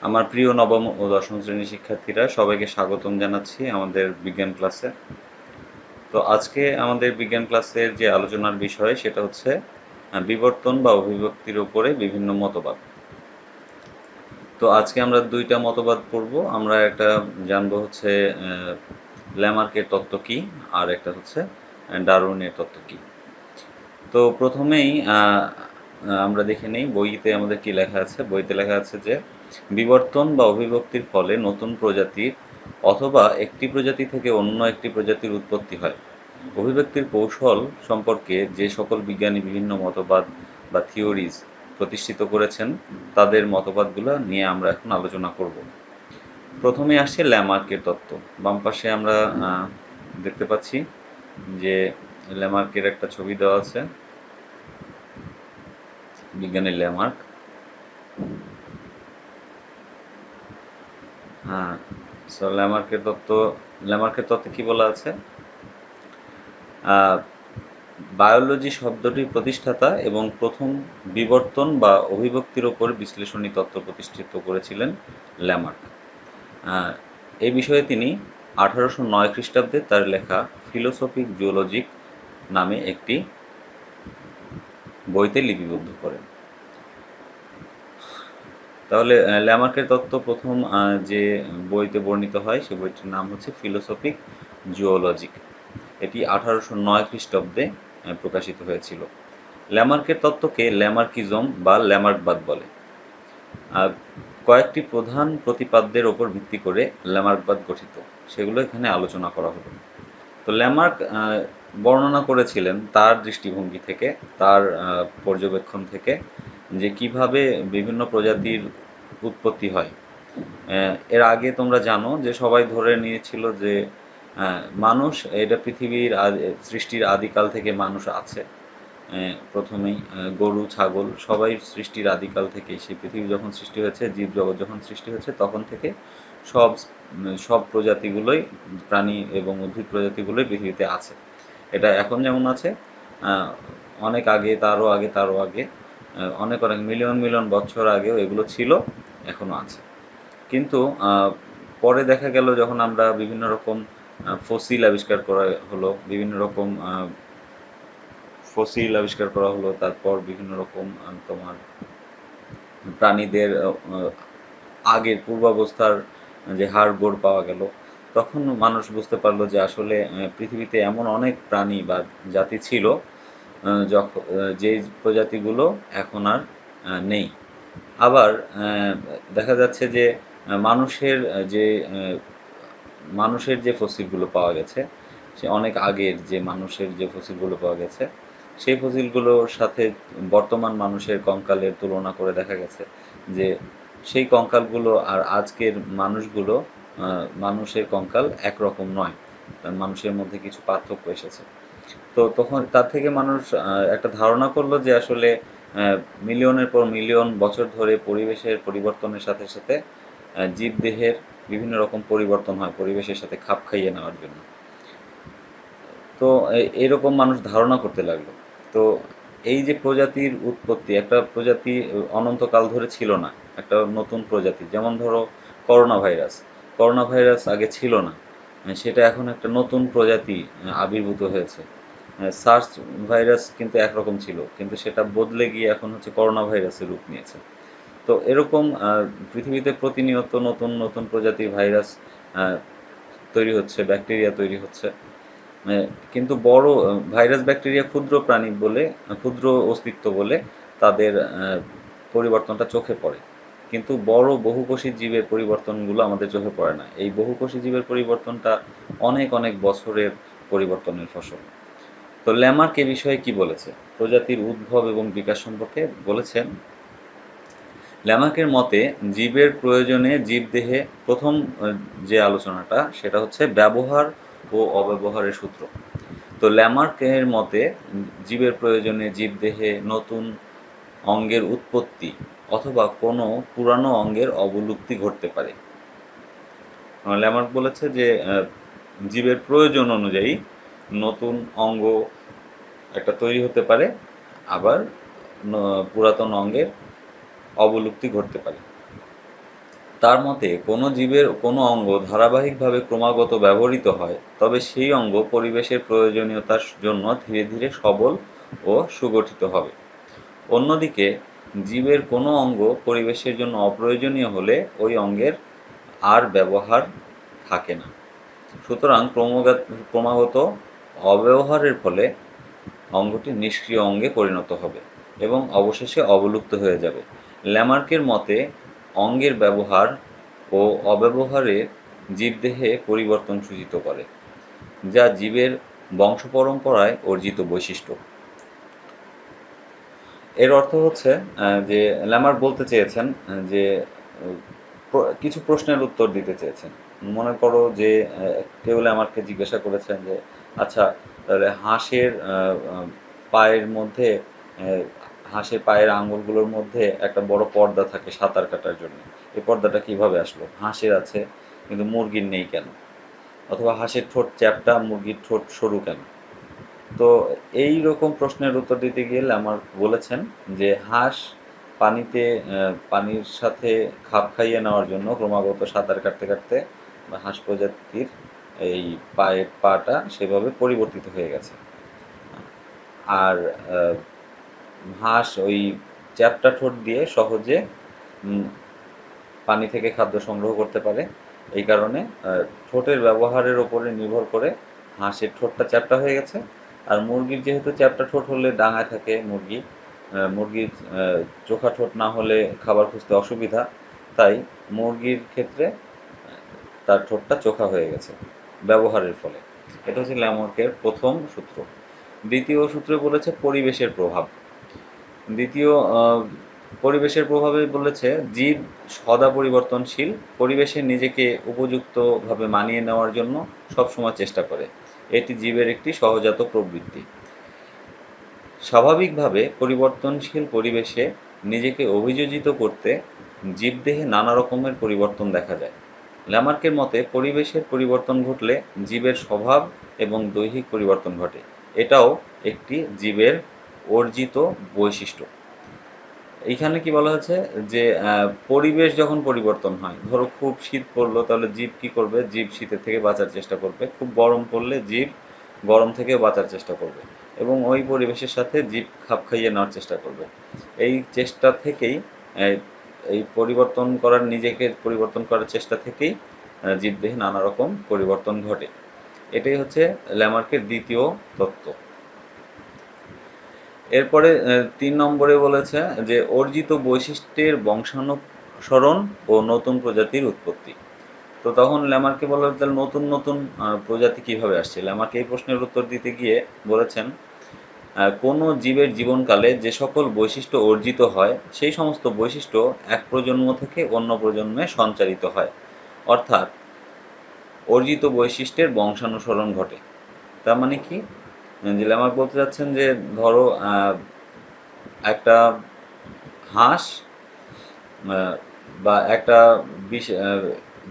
আমার প্রিয় নবম ও দশম শ্রেণীর শিক্ষার্থীরা, সবাইকে স্বাগতম জানাচ্ছি আমাদের বিজ্ঞান ক্লাসে। তো আজকে আমাদের বিজ্ঞান ক্লাসের যে আলোচনার বিষয় সেটা হচ্ছে বিবর্তন বা অভিব্যক্তির উপরে বিভিন্ন মতবাদ। তো আজকে আমরা দুইটা মতবাদ পড়ব। আমরা একটা জানবো হচ্ছে ল্যামার্কের তত্ত্ব কী, আর একটা হচ্ছে ডারউইনের তত্ত্ব কী। তো প্রথমেই আমরা দেখে নেই বইতে আমাদের কি লেখা আছে। বইতে লেখা আছে যে বিবর্তন বা অভিব্যক্তির ফলে নতুন প্রজাতির অথবা একটি প্রজাতি থেকে অন্য একটি প্রজাতির উৎপত্তি হয়। অভিব্যক্তির কৌশল সম্পর্কে যে সকল বিজ্ঞানী বিভিন্ন মতবাদ বা থিওরিজ প্রতিষ্ঠিত করেছেন, তাদের মতবাদগুলো নিয়ে আমরা এখন আলোচনা করব। প্রথমে আসছে ল্যামার্কের তত্ত্ব। বাম পাশে আমরা দেখতে পাচ্ছি যে ল্যামার্কের একটা ছবি দেওয়া আছে, বিজ্ঞানী ল্যামার্ক। হ্যাঁ, সো ল্যামার্কের তত্ত্বে কি বলা আছে? বায়োলজি শব্দটির প্রতিষ্ঠাতা এবং প্রথম বিবর্তন বা অভিব্যক্তির ওপর বিশ্লেষণী তত্ত্ব প্রতিষ্ঠিত করেছিলেন ল্যামার্ক। এই বিষয়ে তিনি 1809 খ্রিস্টাব্দে তার লেখা ফিলোসফিক জুওলজিক নামে একটি বইতে লিপিবদ্ধ করেন। তাহলে ল্যামার্কের তত্ত্ব প্রথম যে বইতে বর্ণিত হয় সে বইটির নাম হচ্ছে ফিলোসফিক জুওলজিক। এটি 1809 খ্রিস্টাব্দে প্রকাশিত হয়েছিল। ল্যামার্কের তত্ত্বকে ল্যামার্কিজম বা ল্যামার্কবাদ বলে। কয়েকটি প্রধান প্রতিপাদ্যের ওপর ভিত্তি করে ল্যামার্কবাদ গঠিত, সেগুলো এখানে আলোচনা করা হলো। তো ল্যামার্ক বর্ণনা করেছিলেন তার দৃষ্টিভঙ্গি থেকে, তার পর্যবেক্ষণ থেকে, যে কিভাবে বিভিন্ন প্রজাতির উৎপত্তি হয়। এর আগে তোমরা জানো যে সবাই ধরে নিয়েছিল যে মানুষ, এটা পৃথিবীর সৃষ্টির আদিকাল থেকে মানুষ আছে। প্রথমেই গরু, ছাগল সবাই সৃষ্টির আদিকাল থেকেই, সেই পৃথিবী যখন সৃষ্টি হয়েছে, জীবজগৎ যখন সৃষ্টি হয়েছে, তখন থেকে সব সব প্রজাতিগুলোই, প্রাণী এবং উদ্ভিদ প্রজাতিগুলোই পৃথিবীতে আছে। এটা এখন যেমন আছে, অনেক আগে, তারও আগে, তারও আগে, অনেক অনেক মিলিয়ন মিলিয়ন বছর আগেও এগুলো ছিল, এখনও আছে। কিন্তু পরে দেখা গেল যখন আমরা বিভিন্ন রকম ফসিল আবিষ্কার করা হলো, বিভিন্ন রকম ফসিল আবিষ্কার করা হলো, তারপর বিভিন্ন রকম তোমার প্রাণীদের আগের পূর্বাবস্থার যে হাড়গোড় পাওয়া গেল, তখন মানুষ বুঝতে পারলো যে আসলে পৃথিবীতে এমন অনেক প্রাণী বা জাতি ছিল যখন যেই প্রজাতিগুলো এখন আর নেই। আবার দেখা যাচ্ছে যে মানুষের যে মানুষের যে ফসিলগুলো পাওয়া গেছে, সে অনেক আগের যে মানুষের যে ফসিলগুলো পাওয়া গেছে, সেই ফসিলগুলোর সাথে বর্তমান মানুষের কঙ্কালের তুলনা করে দেখা গেছে যে সেই কঙ্কালগুলো আর আজকের মানুষগুলো, মানুষের কঙ্কাল একরকম নয়, মানুষের মধ্যে কিছু পার্থক্য এসেছে। তো তখন তার থেকে মানুষ একটা ধারণা করলো যে আসলে মিলিয়নের পর মিলিয়ন বছর ধরে পরিবেশের পরিবর্তনের সাথে সাথে জীবদেহের বিভিন্ন রকম পরিবর্তন হয় পরিবেশের সাথে খাপ খাইয়ে নেওয়ার জন্য। তো এরকম মানুষ ধারণা করতে লাগলো। তো এই যে প্রজাতির উৎপত্তি, একটা প্রজাতি অনন্তকাল ধরে ছিল না, একটা নতুন প্রজাতি, যেমন ধরো করোনা ভাইরাস। করোনা ভাইরাস আগে ছিল না, সেটা এখন একটা নতুন প্রজাতি আবির্ভূত হয়েছে। সার্স ভাইরাস কিন্তু একরকম ছিল, কিন্তু সেটা বদলে গিয়ে এখন হচ্ছে করোনা ভাইরাসের রূপ নিয়েছে। তো এরকম পৃথিবীতে প্রতিনিয়ত নতুন নতুন প্রজাতির ভাইরাস তৈরি হচ্ছে, ব্যাকটেরিয়া তৈরি হচ্ছে। কিন্তু বড় ভাইরাস, ব্যাকটেরিয়া ক্ষুদ্র প্রাণী বলে, ক্ষুদ্র অস্তিত্ব বলে তাদের পরিবর্তনটা চোখে পড়ে, কিন্তু বড় বহুকোষী জীবের পরিবর্তনগুলো আমাদের চোখে পড়ে না। এই বহুকোষী জীবের পরিবর্তনটা অনেক অনেক বছরের পরিবর্তনের ফসল। তো ল্যামার্ক এ বিষয়ে কি বলেছে, প্রজাতির উদ্ভব এবং বিকাশ সম্পর্কে বলেছেন। ল্যামার্কের মতে জীবের প্রয়োজনে জীবদেহে প্রথম যে আলোচনাটা সেটা হচ্ছে ব্যবহার ও অব্যবহারের সূত্র। তো ল্যামার্কের মতে জীবের প্রয়োজনে জীবদেহে নতুন অঙ্গের উৎপত্তি অথবা কোনো পুরানো অঙ্গের অবলুপ্তি ঘটতে পারে। ল্যামার্ক বলেছে যে জীবের প্রয়োজন অনুযায়ী নতুন অঙ্গ একটা তৈরি হতে পারে, আবার পুরাতন অঙ্গের অবলুপ্তি ঘটতে পারে। তার মতে কোনো জীবের কোনো অঙ্গ ধারাবাহিকভাবে ক্রমাগত ব্যবহৃত হয়, তবে সেই অঙ্গ পরিবেশের প্রয়োজনীয়তার জন্য ধীরে ধীরে সবল ও সুগঠিত হবে। অন্যদিকে জীবের কোনো অঙ্গ পরিবেশের জন্য অপ্রয়োজনীয় হলে ওই অঙ্গের আর ব্যবহার থাকে না। সুতরাং ক্রমাগত অব্যবহারের ফলে অঙ্গটি নিষ্ক্রিয় অঙ্গে পরিণত হবে এবং অবশেষে অবলুপ্ত হয়ে যাবে। ল্যামার্কের মতে অঙ্গের ব্যবহার ও অব্যবহারে জীবদেহে পরিবর্তন সূচিত করে, যা জীবের বংশপরম্পরায় অর্জিত বৈশিষ্ট্য। এর অর্থ হচ্ছে যে ল্যামার্ক বলতে চেয়েছেন যে কিছু প্রশ্নের উত্তর দিতে চেয়েছেন। মনে করো যে কেউ ল্যামার্ককে জিজ্ঞাসা করেছেন যে আচ্ছা, তাহলে হাঁসের পায়ের মধ্যে হাঁসের পায়ের আঙুলগুলোর মধ্যে একটা বড় পর্দা থাকে সাঁতার কাটার জন্য। এই পর্দাটা কিভাবে আসলো? হাঁসের আছে কিন্তু মুরগির নেই কেন? অথবা হাঁসের ঠোঁট চ্যাপ্টা, মুরগির ঠোঁট সরু কেন? তো এই রকম প্রশ্নের উত্তর দিতে গিয়ে ল্যামার্ক বলেছেন যে হাঁস পানিতে পানির সাথে খাপ খাইয়ে নেওয়ার জন্য ক্রমাগত সাঁতার কাটতে কাটতে হাঁস প্রজাতির এই পায়ের পাটা সেভাবে পরিবর্তিত হয়ে গেছে। আর হাঁস ওই চ্যাপ্টা ঠোঁট দিয়ে সহজে পানি থেকে খাদ্য সংগ্রহ করতে পারে। এই কারণে ঠোঁটের ব্যবহারের ওপরে নির্ভর করে হাঁসের ঠোঁটটা চ্যাপ্টা হয়ে গেছে। আর মুরগির যেহেতু চ্যাপ্টা ঠোঁট হলে ডাঙায় থাকে মুরগির চোখা ঠোঁট না হলে খাবার খুঁজতে অসুবিধা, তাই মুরগির ক্ষেত্রে তার ঠোঁটটা চোখা হয়ে গেছে ব্যবহারের ফলে। এটা হচ্ছে ল্যামার্কের প্রথম সূত্র। দ্বিতীয় সূত্রে বলেছে পরিবেশের প্রভাব। দ্বিতীয় পরিবেশের প্রভাবে বলেছে জীব সদা পরিবর্তনশীল, পরিবেশে নিজেকে উপযুক্তভাবে মানিয়ে নেওয়ার জন্য সবসময় চেষ্টা করে। এটি জীবের একটি সহজাত প্রবৃত্তি। স্বাভাবিকভাবে পরিবর্তনশীল পরিবেশে নিজেকে অভিযোজিত করতে জীবদেহে নানা রকমের পরিবর্তন দেখা যায়। ল্যামার্কের মতে পরিবেশের পরিবর্তন ঘটলে জীবের স্বভাব এবং দৈহিক পরিবর্তন ঘটে। এটাও একটি জীবের অর্জিত বৈশিষ্ট্য। এইখানে কি বলা হচ্ছে যে পরিবেশ যখন পরিবর্তন হয়, ধরো খুব শীত পড়লো, তাহলে জীব কি করবে? জীব শীতের থেকে বাঁচার চেষ্টা করবে। খুব গরম পড়লে জীব গরম থেকে বাঁচার চেষ্টা করবে এবং ওই পরিবেশের সাথে জীব খাপ খাইয়ে নেওয়ার চেষ্টা করবে। এই চেষ্টা থেকেই এই পরিবর্তন করার, নিজেকে পরিবর্তন করার চেষ্টা থেকেই জীবদেহে নানা রকম পরিবর্তন ঘটে। এটাই হচ্ছে ল্যামার্কের দ্বিতীয় তত্ত্ব। এরপরে ৩ নম্বরে বলেছে যে অর্জিত বৈশিষ্ট্যের বংশানুসরণ ও নতুন প্রজাতির উৎপত্তি। তো তখন ল্যামার্কে বলা হলো তাহলে নতুন নতুন প্রজাতি কীভাবে আসছে? ল্যামার্ক এই প্রশ্নের উত্তর দিতে গিয়ে বলেছেন কোনো জীবের জীবনকালে যে সকল বৈশিষ্ট্য অর্জিত হয় সেই সমস্ত বৈশিষ্ট্য এক প্রজন্ম থেকে অন্য প্রজন্মে সঞ্চারিত হয়, অর্থাৎ অর্জিত বৈশিষ্ট্যের বংশানুসরণ ঘটে। তার মানে কি? যে ল্যামার্ক বলতে চাচ্ছেন যে ধরো একটা হাঁস বা একটা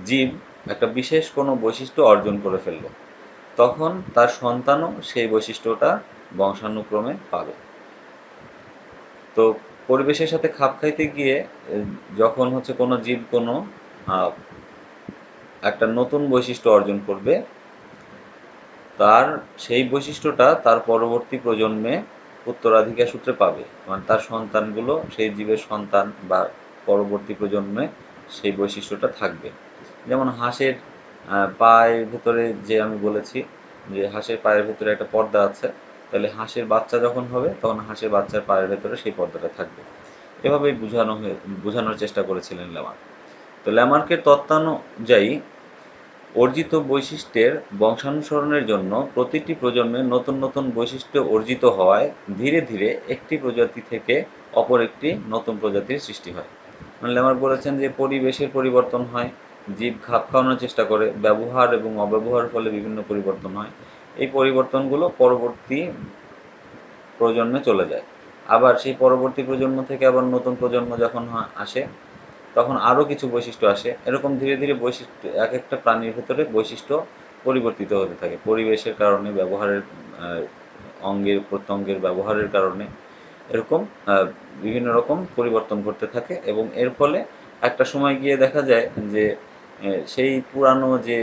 জীব একটা বিশেষ কোনো বৈশিষ্ট্য অর্জন করে ফেললো, তখন তার সন্তানও সেই বৈশিষ্ট্যটা বংশানুক্রমে পাবে। তো পরিবেশের সাথে খাপ খাইতে গিয়ে যখন হচ্ছে কোনো জীব কোনো একটা নতুন বৈশিষ্ট্য অর্জন করবে, তার সেই বৈশিষ্ট্যটা তার পরবর্তী প্রজন্মে উত্তরাধিকার সূত্রে পাবে, মানে তার সন্তানগুলো সেই জীবের সন্তান বা পরবর্তী প্রজন্মে সেই বৈশিষ্ট্যটা থাকবে। যেমন হাঁসের পায়ের ভেতরে যে আমি বলেছি যে হাঁসের পায়ের ভেতরে একটা পর্দা আছে, তাহলে হাঁসের বাচ্চা যখন হবে তখন হাঁসের বাচ্চার পায়ের ভেতরে সেই পর্দাটা থাকবে। এভাবেই বোঝানোর চেষ্টা করেছিলেন ল্যামার্ক। তো ল্যামার্কের তত্ত্বানুযায়ী অর্জিত বৈশিষ্ট্যের বংশানুসরণের জন্য প্রতিটি প্রজন্মে নতুন নতুন বৈশিষ্ট্য অর্জিত হওয়ায় ধীরে ধীরে একটি প্রজাতি থেকে অপর একটি নতুন প্রজাতির সৃষ্টি হয়। ল্যামার্ক বলেছেন যে পরিবেশের পরিবর্তন হয়, জীব খাপ খাওয়ানোর চেষ্টা করে, ব্যবহার এবং অব্যবহারের ফলে বিভিন্ন পরিবর্তন হয়। এই পরিবর্তনগুলো পরবর্তী প্রজন্মে চলে যায়। আবার সেই পরবর্তী প্রজন্ম থেকে আবার নতুন প্রজন্ম যখন আসে তখন আরও কিছু বৈশিষ্ট্য আসে। এরকম ধীরে ধীরে বৈশিষ্ট্য এক একটা প্রাণীর ভেতরে বৈশিষ্ট্য পরিবর্তিত হতে থাকে পরিবেশের কারণে, ব্যবহারের অঙ্গের প্রত্যঙ্গের ব্যবহারের কারণে। এরকম বিভিন্ন রকম পরিবর্তন ঘটতে থাকে এবং এর ফলে একটা সময় গিয়ে দেখা যায় যে সেই পুরানো যে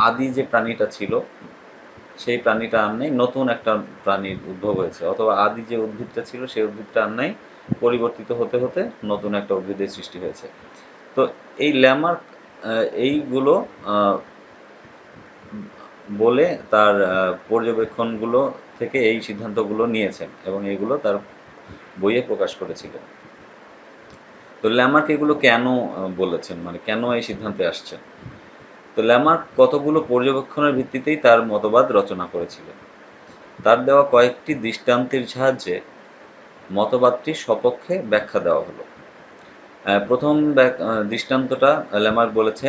আদি যে প্রাণীটা ছিল সেই প্রাণীটা আর নেই, নতুন একটা প্রাণীর উদ্ভব হয়েছে, অথবা আদি যে উদ্ভিদটা ছিল সেই উদ্ভিদটা আর নেই, পরিবর্তিত হতে হতে নতুন একটা উদ্ভিদের সৃষ্টি হয়েছে। তো এই ল্যামার্ক এইগুলো বলে তার পর্যবেক্ষণগুলো থেকে এই সিদ্ধান্তগুলো নিয়েছেন এবং এগুলো তার বইয়ে প্রকাশ করেছিলেন। তো ল্যামার্ক এগুলো কেন বলেছেন, মানে কেন এই সিদ্ধান্তে আসছেন? তো ল্যামার্ক কতগুলো পর্যবেক্ষণের ভিত্তিতেই তার মতবাদ রচনা করেছিলেন। তার দেওয়া কয়েকটি দৃষ্টান্তের সাহায্যে মতবাদটির সপক্ষে ব্যাখ্যা দেওয়া হলো। প্রথম দৃষ্টান্তটা ল্যামার্ক বলেছে,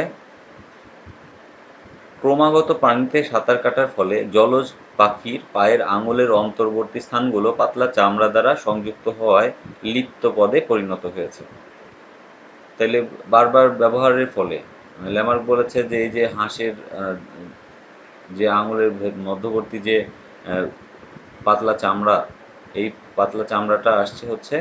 ক্রমাগত পানিতে সাঁতার কাটার ফলে জলজ পাখির পায়ের আঙুলের অন্তর্বর্তী স্থানগুলো পাতলা চামড়া দ্বারা সংযুক্ত হওয়ায় লিপ্ত পদে পরিণত হয়েছে। তাইলে বারবার ব্যবহারের ফলে ল্যামার্ক বলেছে যে এই যে হাঁসের যে আঙুলের মধ্যবর্তী যে পাতলা চামড়া, এই পাতলা চামড়াটা আসছে হচ্ছে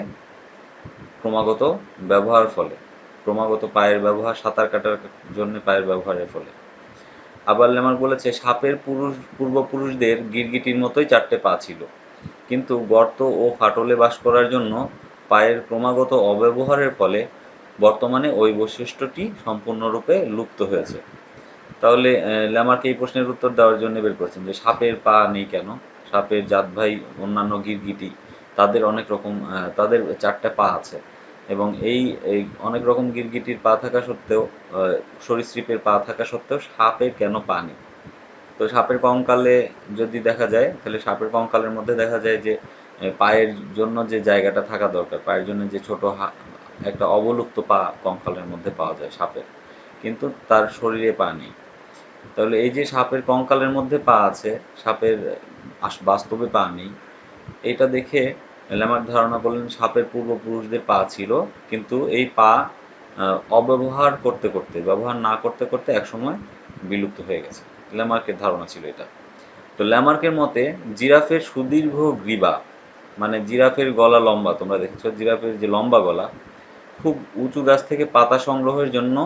ক্রমাগত ব্যবহার ফলে, ক্রমাগত পায়ের ব্যবহার, সাঁতার কাটার জন্য পায়ের ব্যবহারের ফলে। আবার ল্যামার্ক বলেছে সাপের পূর্বপুরুষদের গিরগিটির মতোই 4টে পা ছিল, কিন্তু গর্ত ও ফাটলে বাস করার জন্য পায়ের ক্রমাগত অব্যবহারের ফলে বর্তমানে ওই বৈশিষ্ট্যটি সম্পূর্ণরূপে লুপ্ত হয়েছে। তাহলে ল্যামার্ক এই প্রশ্নের উত্তর দেওয়ার জন্য বের করেছেন যে সাপের পা নেই কেন, সাপের জাতভাই অন্যান্য গিরগিটি তাদের অনেক রকম তাদের 4টে পা আছে, এবং এই এই অনেক রকম গিরগিটির পা থাকা সত্ত্বেও, সরীসৃপের পা থাকা সত্ত্বেও সাপের কেন পা নেই? তো সাপের কঙ্কালে যদি দেখা যায়, তাহলে সাপের কঙ্কালের মধ্যে দেখা যায় যে পায়ের জন্য যে জায়গাটা থাকা দরকার, পায়ের জন্য যে ছোট একটা অবলুপ্ত পা কঙ্কালের মধ্যে পাওয়া যায় সাপের, কিন্তু তার শরীরে পা নেই। তাহলে এই যে সাপের কঙ্কালের মধ্যে পা আছে, সাপের বাস্তবে পা নেই, এটা দেখে ল্যামার্ক ধারণা করলেন সাপের পূর্বপুরুষদের পা ছিল, কিন্তু এই পা অব্যবহার করতে করতে, ব্যবহার না করতে করতে একসময় বিলুপ্ত হয়ে গেছে। ল্যামার্কের ধারণা ছিল এটা। তো ল্যামার্কের মতে জিরাফের সুদীর্ঘ গ্রীবা, মানে জিরাফের গলা লম্বা, তোমরা দেখেছো জিরাফের যে লম্বা গলা, খুব উঁচু গাছ থেকে পাতা সংগ্রহের জন্য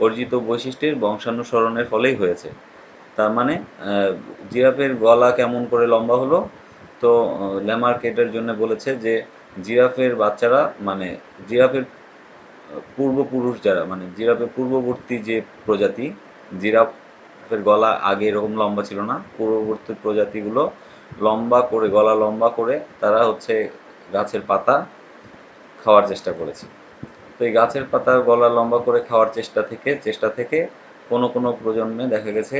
অর্জিত বৈশিষ্ট্যের বংশানুসরণের ফলেই হয়েছে। তার মানে জিরাফের গলা কেমন করে লম্বা হলো? তো ল্যামার্ক এটার জন্য বলেছে যে জিরাফের বাচ্চারা, মানে জিরাফের পূর্বপুরুষ যারা, মানে জিরাফের পূর্ববর্তী যে প্রজাতি, জিরাফের গলা আগে এরকম লম্বা ছিল না, পূর্ববর্তী প্রজাতিগুলো লম্বা করে, গলা লম্বা করে তারা হচ্ছে গাছের পাতা খাওয়ার চেষ্টা করেছে। তো এই গাছের পাতা গলা লম্বা করে খাওয়ার চেষ্টা থেকে কোনো কোনো প্রজন্মে দেখা গেছে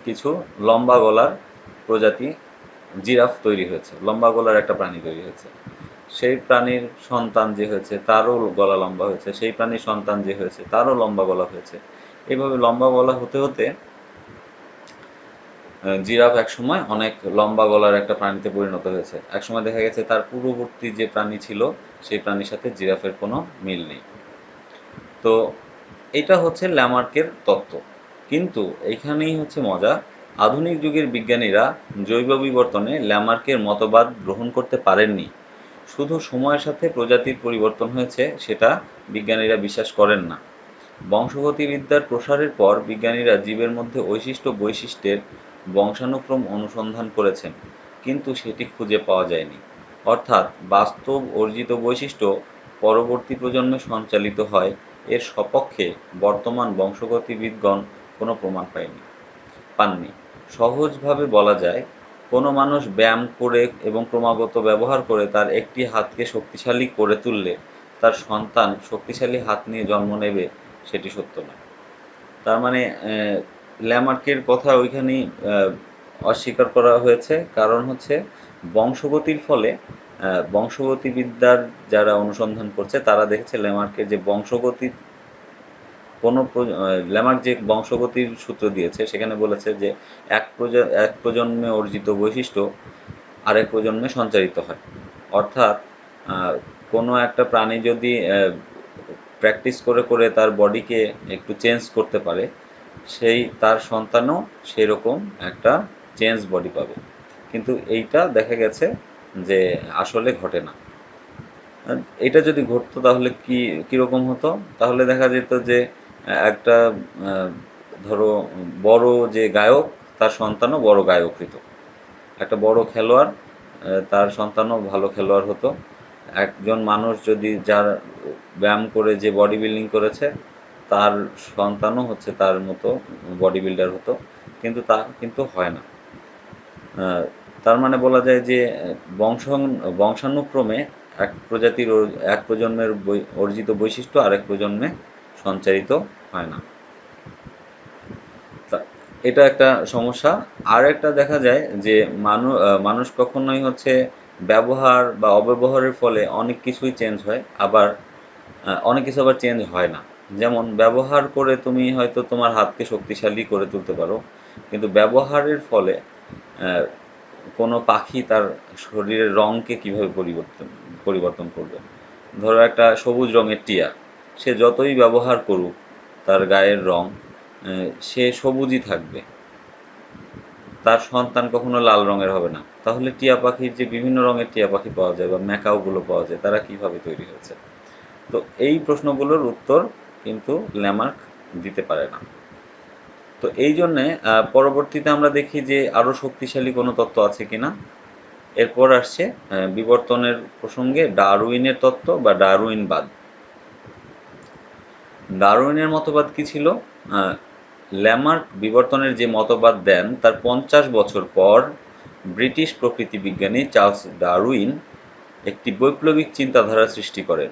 কিছু লম্বা গলার প্রজাতি জিরাফ তৈরি হয়েছে, লম্বা গলার একটা প্রাণী তৈরি হয়েছে। সেই প্রাণীর সন্তান যে হয়েছে তারও গলা লম্বা হয়েছে, সেই প্রাণীর সন্তান যে হয়েছে তারও লম্বা গলা হয়েছে। এইভাবে লম্বা গলা হতে হতে জিরাফ একসময় অনেক লম্বা গলার একটা প্রাণীতে পরিণত হয়েছে। একসময় দেখা গেছে তার পূর্ববর্তী যে প্রাণী ছিল সেই প্রাণীর সাথে জিরাফের কোনো মিল নেই। তো এটা হচ্ছে ল্যামার্কের তত্ত্ব, কিন্তু এইখানেই হচ্ছে মজা। আধুনিক যুগের বিজ্ঞানীরা জৈব বিবর্তনে ল্যামার্কের মতবাদ গ্রহণ করতে পারেননি। শুধু সময়ের সাথে প্রজাতির পরিবর্তন হয়েছে সেটা বিজ্ঞানীরা বিশ্বাস করেন না। বংশগতিবিদ্যার প্রসারের পর বিজ্ঞানীরা জীবের মধ্যে বৈশিষ্ট্যের বংশানুক্রম অনুসন্ধান করেছেন, কিন্তু সেটি খুঁজে পাওয়া যায়নি। অর্থাৎ বাস্তব অর্জিত বৈশিষ্ট্য পরবর্তী প্রজন্মে সঞ্চালিত হয়, এর সপক্ষে বর্তমান বংশগতিবিদগণ কোনো প্রমাণ পাননি। সহজভাবে বলা যায়, কোনো মানুষ ব্যায়াম করে এবং ক্রমাগত ব্যবহার করে তার একটি হাতকে শক্তিশালী করে তুললে তার সন্তান শক্তিশালী হাত নিয়ে জন্ম নেবে, সেটি সত্য নয়। তার মানে ল্যামার্কের কথা ওইখানেই অস্বীকার করা হয়েছে, কারণ হচ্ছে বংশগতির ফলে বংশগতিবিদ্যার যারা অনুসন্ধান করছে তারা দেখেছে ল্যামার্কের যে বংশগতি, কোনো ল্যামার্ক যে বংশগতির সূত্র দিয়েছে সেখানে বলেছে যে এক প্রজন্মে অর্জিত বৈশিষ্ট্য আরেক প্রজন্মে সঞ্চারিত হয়। অর্থাৎ কোনো একটা প্রাণী যদি প্র্যাকটিস করে করে তার বডিকে একটু চেঞ্জ করতে পারে, তার সন্তানও সেরকম একটা চেঞ্জ বডি পাবে, কিন্তু এইটা দেখা গেছে যে আসলে ঘটে না। আ এটা যদি ঘটতো তাহলে কীরকম হতো? তাহলে দেখা যেত যে একটা আ ধরো বড় যে গায়ক তার সন্তানও বড় গায়ক হইতো। একটা বড় খেলোয়াড় তার সন্তানও ভালো খেলোয়াড় হতো। একজন মানুষ যদি যার ব্যায়াম করে যে বডি বিল্ডিং করেছে, তার সন্তানও হচ্ছে তার মতো বডি বিল্ডার হতো। কিন্তু তা কিন্তু হয় না। আ তার মানে বলা যায় যে বংশানুক্রমে এক প্রজাতির এক প্রজন্মের অর্জিত বৈশিষ্ট্য আরেক প্রজন্মে সঞ্চারিত হয় না। তা এটা একটা সমস্যা। আরেকটা দেখা যায় যে মানুষ কখনোই হচ্ছে ব্যবহার বা অব্যবহারের ফলে অনেক কিছুই চেঞ্জ হয়। আবার অনেক কিছু আবার চেঞ্জ হয় না। যেমন ব্যবহার করে তুমি হয়তো তোমার হাতকে শক্তিশালী করে তুলতে পারো। কিন্তু ব্যবহারের ফলে অ্যা কোনো পাখি তার শরীরের রঙকে কীভাবে পরিবর্তন করবে? ধরো একটা সবুজ রঙের টিয়া। সে যতই ব্যবহার করুক তার গায়ের রং, সে সবুজই থাকবে। তার সন্তান কখনো লাল রঙের হবে না। তাহলে টিয়া পাখির যে বিভিন্ন রঙের টিয়া পাখি পাওয়া যায় বা ম্যাকাওগুলো পাওয়া যায়, তারা কীভাবে তৈরি হয়েছে? তো এই প্রশ্নগুলোর উত্তর কিন্তু ল্যামার্ক দিতে পারে না। তো এই জন্যে পরবর্তীতে আমরা দেখি যে আরও শক্তিশালী কোনো তত্ত্ব আছে কিনা। এরপর আসছে বিবর্তনের প্রসঙ্গে ডারউইনের তত্ত্ব বা ডারউইনবাদ। ডারউইনের মতবাদ কী ছিল? ল্যামার্ক বিবর্তনের যে মতবাদ দেন তার ৫০ বছর পর ব্রিটিশ প্রকৃতিবিজ্ঞানী চার্লস ডারউইন একটি বৈপ্লবিক চিন্তাধারা সৃষ্টি করেন।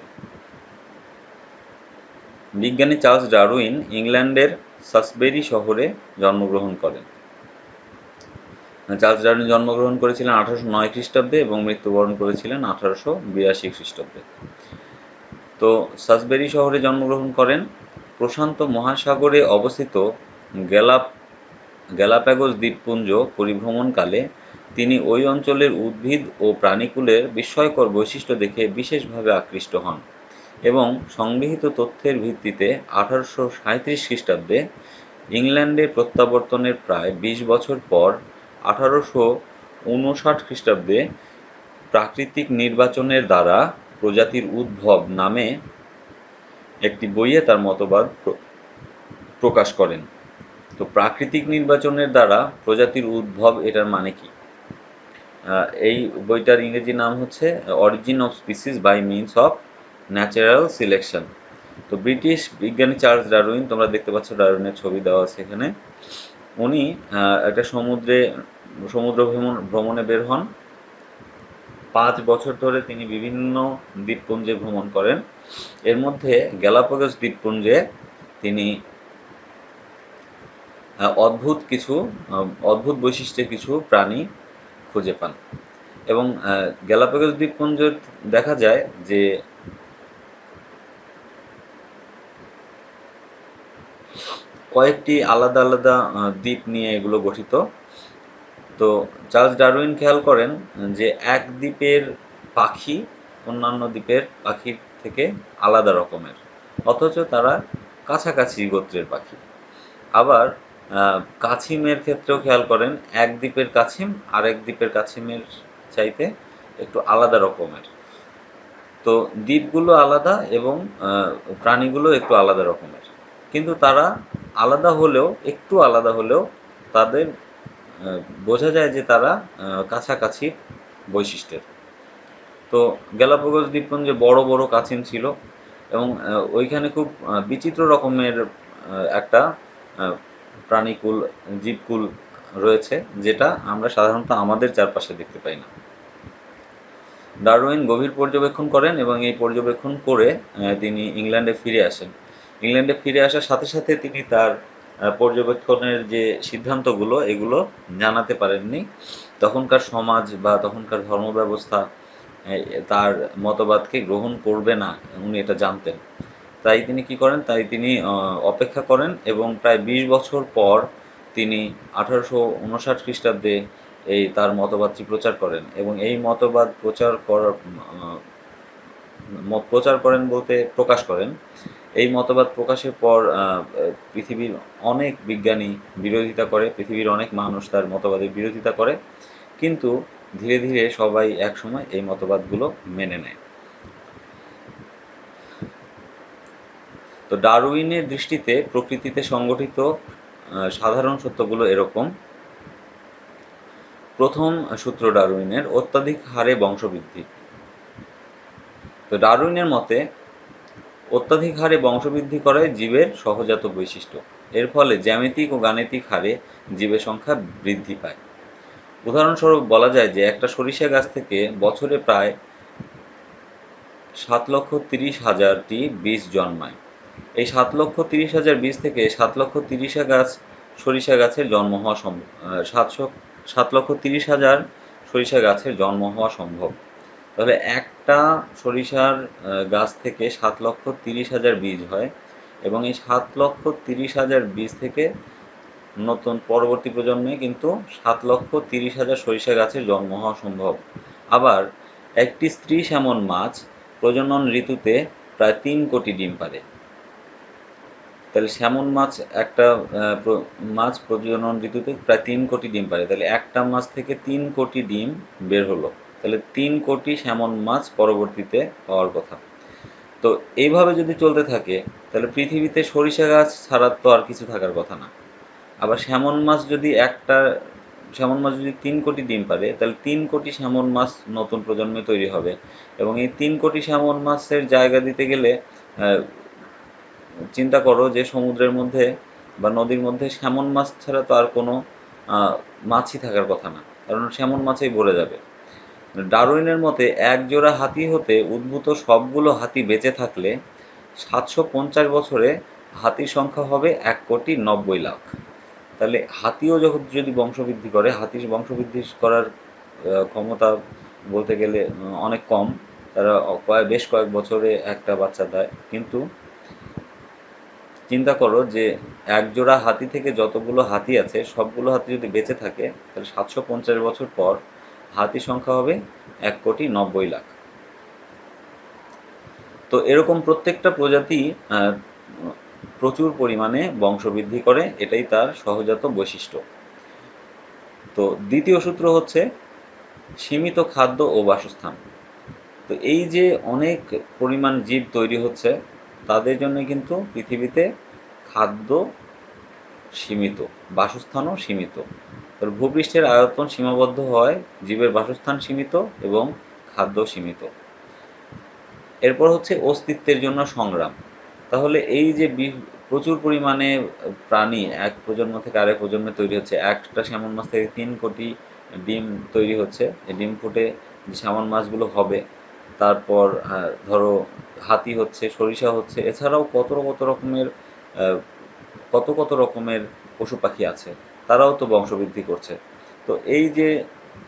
বিজ্ঞানী চার্লস ডারউইন ইংল্যান্ডের সাসবেরি শহরে জন্মগ্রহণ করেন। চার্লস ডারউইন জন্মগ্রহণ করেছিলেন ১৮০৯ খ্রিস্টাব্দে এবং মৃত্যুবরণ করেছিলেন ১৮৮২ খ্রিস্টাব্দে। তো সাসবেরি শহরে জন্মগ্রহণ করেন। প্রশান্ত মহাসাগরে অবস্থিত গ্যালাপাগোস দ্বীপপুঞ্জ পরিভ্রমণকালে তিনি ওই অঞ্চলের উদ্ভিদ ও প্রাণীকুলের বিস্ময়কর বৈশিষ্ট্য দেখে বিশেষভাবে আকৃষ্ট হন এবং সংগৃহীত তথ্যের ভিত্তিতে ১৮৩৭ খ্রিস্টাব্দে ইংল্যান্ডে প্রত্যাবর্তনের প্রায় ২০ বছর পর ১৮৫৯ খ্রিস্টাব্দে প্রাকৃতিক নির্বাচনের দ্বারা প্রজাতির উদ্ভব নামে একটি বইয়ে তার মতবাদ প্রকাশ করেন। তো প্রাকৃতিক নির্বাচনের দ্বারা প্রজাতির উদ্ভব এটার মানে কি? এই বইটার ইংরেজি নাম হচ্ছে origin of species by means of natural selection. তো ব্রিটিশ বিজ্ঞানী চার্লস ডারউইন, তোমরা দেখতে পাচ্ছ ডারউইনের ছবি দেওয়া আছে এখানে। উনি একটা সমুদ্র ভ্রমণে বের হন। ৫ বছর ধরে তিনি বিভিন্ন দ্বীপপুঞ্জে ভ্রমণ করেন। এর মধ্যে গ্যালাপাগোস দ্বীপপুঞ্জে তিনি অদ্ভুত বৈশিষ্ট্যের কিছু প্রাণী খুঁজে পান এবং গ্যালাপাগোস দ্বীপপুঞ্জ দেখা যায় যে কয়েকটি আলাদা দ্বীপ নিয়ে এগুলো গঠিত। তো চার্লস ডারউইন খেয়াল করেন যে এক দ্বীপের পাখি অন্যান্য দ্বীপের পাখির থেকে আলাদা রকমের, অথচ তারা কাছাকাছি গোত্রের পাখি। আবার কাছিমের ক্ষেত্রেও খেয়াল করেন, এক দ্বীপের কাছিম আরেক দ্বীপের কাছিমের চাইতে একটু আলাদা রকমের। তো দ্বীপগুলো আলাদা এবং প্রাণীগুলো একটু আলাদা রকমের, কিন্তু তারা একটু আলাদা হলেও তাদের বোঝা যায় যে তারা কাছাকাছি বৈশিষ্ট্যের। তো গ্যালাপাগোস দ্বীপপুঞ্জে বড় বড় কাছিম ছিল এবং ওইখানে খুব বিচিত্র রকমের একটা প্রাণীকুল, জীবকুল রয়েছে, যেটা আমরা সাধারণত আমাদের চারপাশে দেখতে পাই না। ডারউইন গভীর পর্যবেক্ষণ করেন এবং এই পর্যবেক্ষণ করে তিনি ইংল্যান্ডে ফিরে আসেন। ইংল্যান্ডে ফিরে আসার সাথে সাথে তিনি তার পর্যবেক্ষণের যে সিদ্ধান্তগুলো এগুলো জানাতে পারেননি। তখনকার সমাজ বা তখনকার ধর্মব্যবস্থা তার মতবাদকে গ্রহণ করবে না, উনি এটা জানতেন। তাই তিনি কী করেন? তিনি অপেক্ষা করেন এবং প্রায় ২০ বছর পর তিনি ১৮৫৯ খ্রিস্টাব্দে তার মতবাদটি প্রচার করেন এবং এই মতবাদ প্রচার করেন বলতে প্রকাশ করেন। এই মতবাদ প্রকাশের পর পৃথিবীর অনেক বিজ্ঞানী বিরোধিতা করে, পৃথিবীর অনেক মানুষ তার মতবাদের বিরোধিতা করে, কিন্তু ধীরে ধীরে সবাই একসময় এই মতবাদগুলো মেনে নেয়। তো ডারউইনের দৃষ্টিতে প্রকৃতিতে সংগঠিত সাধারণ সত্যগুলো এরকম। প্রথম সূত্র ডারউইনের, অত্যাধিক হারে বংশবৃদ্ধি। তো ডারউইনের মতে অত্যাধিক হারে বংশবৃদ্ধি করাই জীবের সহজাত বৈশিষ্ট্য। এর ফলে জ্যামিতিক ও গাণিতিক হারে জীবের সংখ্যা বৃদ্ধি পায়। উদাহরণস্বরূপ বলা যায় যে একটা সরিষা গাছ থেকে বছরে প্রায় 7,30,000টি বীজ জন্মায়। এই 7,30,000 বীজ থেকে 7,30,000 সরিষা গাছের জন্ম হওয়া সম্ভব। 7,30,000 সরিষা গাছের জন্ম হওয়া সম্ভব। তাহলে একটা সরিষার গাছ থেকে 7,30,000 বীজ হয়, এবং এই 7,30,000 বীজ থেকে নতুন পরবর্তী প্রজন্মে কিন্তু 7,30,000 সরিষা গাছের জন্ম হওয়া সম্ভব। আবার একটি স্ত্রী স্যামন মাছ প্রজনন ঋতুতে প্রায় 3 কোটি ডিম পাড়ে। তাহলে স্যামন মাছ একটা মাছ প্রজনন ঋতুতে প্রায় 3 কোটি ডিম পাড়ে। তাহলে একটা মাছ থেকে 3 কোটি ডিম বের হলো। তাহলে 3 কোটি স্যামন মাছ পরবর্তীতে হওয়ার কথা। তো এইভাবে যদি চলতে থাকে তাহলে পৃথিবীতে সরিষা গাছ ছাড়া তো আর কিছু থাকার কথা না। আবার স্যামন মাছ যদি 3 কোটি ডিম পারে, তাহলে 3 কোটি স্যামন মাছ নতুন প্রজন্মে তৈরি হবে, এবং এই 3 কোটি স্যামন মাছের জায়গা দিতে গেলে চিন্তা করো যে সমুদ্রের মধ্যে বা নদীর মধ্যে স্যামন মাছ ছাড়া তো আর কোনো মাছই থাকার কথা না, কারণ স্যামন মাছেই ভরে যাবে। ডারউইনের মতে এক জোড়া হাতি হতে উদ্ভূত সবগুলো হাতি বেঁচে থাকলে 750 বছরে হাতির সংখ্যা হবে 1,90,00,000,000। তাহলে হাতিও যখন যদি বংশবৃদ্ধি করে, হাতির বংশবৃদ্ধি করার ক্ষমতা বলতে গেলে অনেক কম। তারা বেশ কয়েক বছরে একটা বাচ্চা দেয়। কিন্তু চিন্তা করো যে এক জোড়া হাতি থেকে যতগুলো হাতি আছে সবগুলো হাতি যদি বেঁচে থাকে, তাহলে 750 বছর পর হাতির সংখ্যা হবে 1,90,00,000,000। তো এরকম প্রত্যেকটা প্রজাতি প্রচুর পরিমাণে বংশবৃদ্ধি করে, এটাই তার সহজাত বৈশিষ্ট্য। তো দ্বিতীয় সূত্র হচ্ছে সীমিত খাদ্য ও বাসস্থান। তো এই যে অনেক পরিমাণ জীব তৈরি হচ্ছে, তাদের জন্য কিন্তু পৃথিবীতে খাদ্য সীমিত, বাসস্থানও সীমিত। তো ভূপৃষ্ঠের আয়তন সীমাবদ্ধ হয়, জীবের বাসস্থান সীমিত এবং খাদ্য সীমিত। এরপর হচ্ছে অস্তিত্বের জন্য সংগ্রাম। তাহলে এই যে প্রচুর পরিমাণে প্রাণী এক প্রজন্ম থেকে আরেক প্রজন্মে তৈরি হচ্ছে, একটা স্যামন মাছ থেকে 3 কোটি ডিম তৈরি হচ্ছে, এই ডিম ফুটে যে স্যামন মাছগুলো হবে, তারপর ধরো হাতি হচ্ছে, সরিষা হচ্ছে, এছাড়াও কত রকমের পশু পাখি আছে, তারাও তো বংশবৃদ্ধি করছে। তো এই যে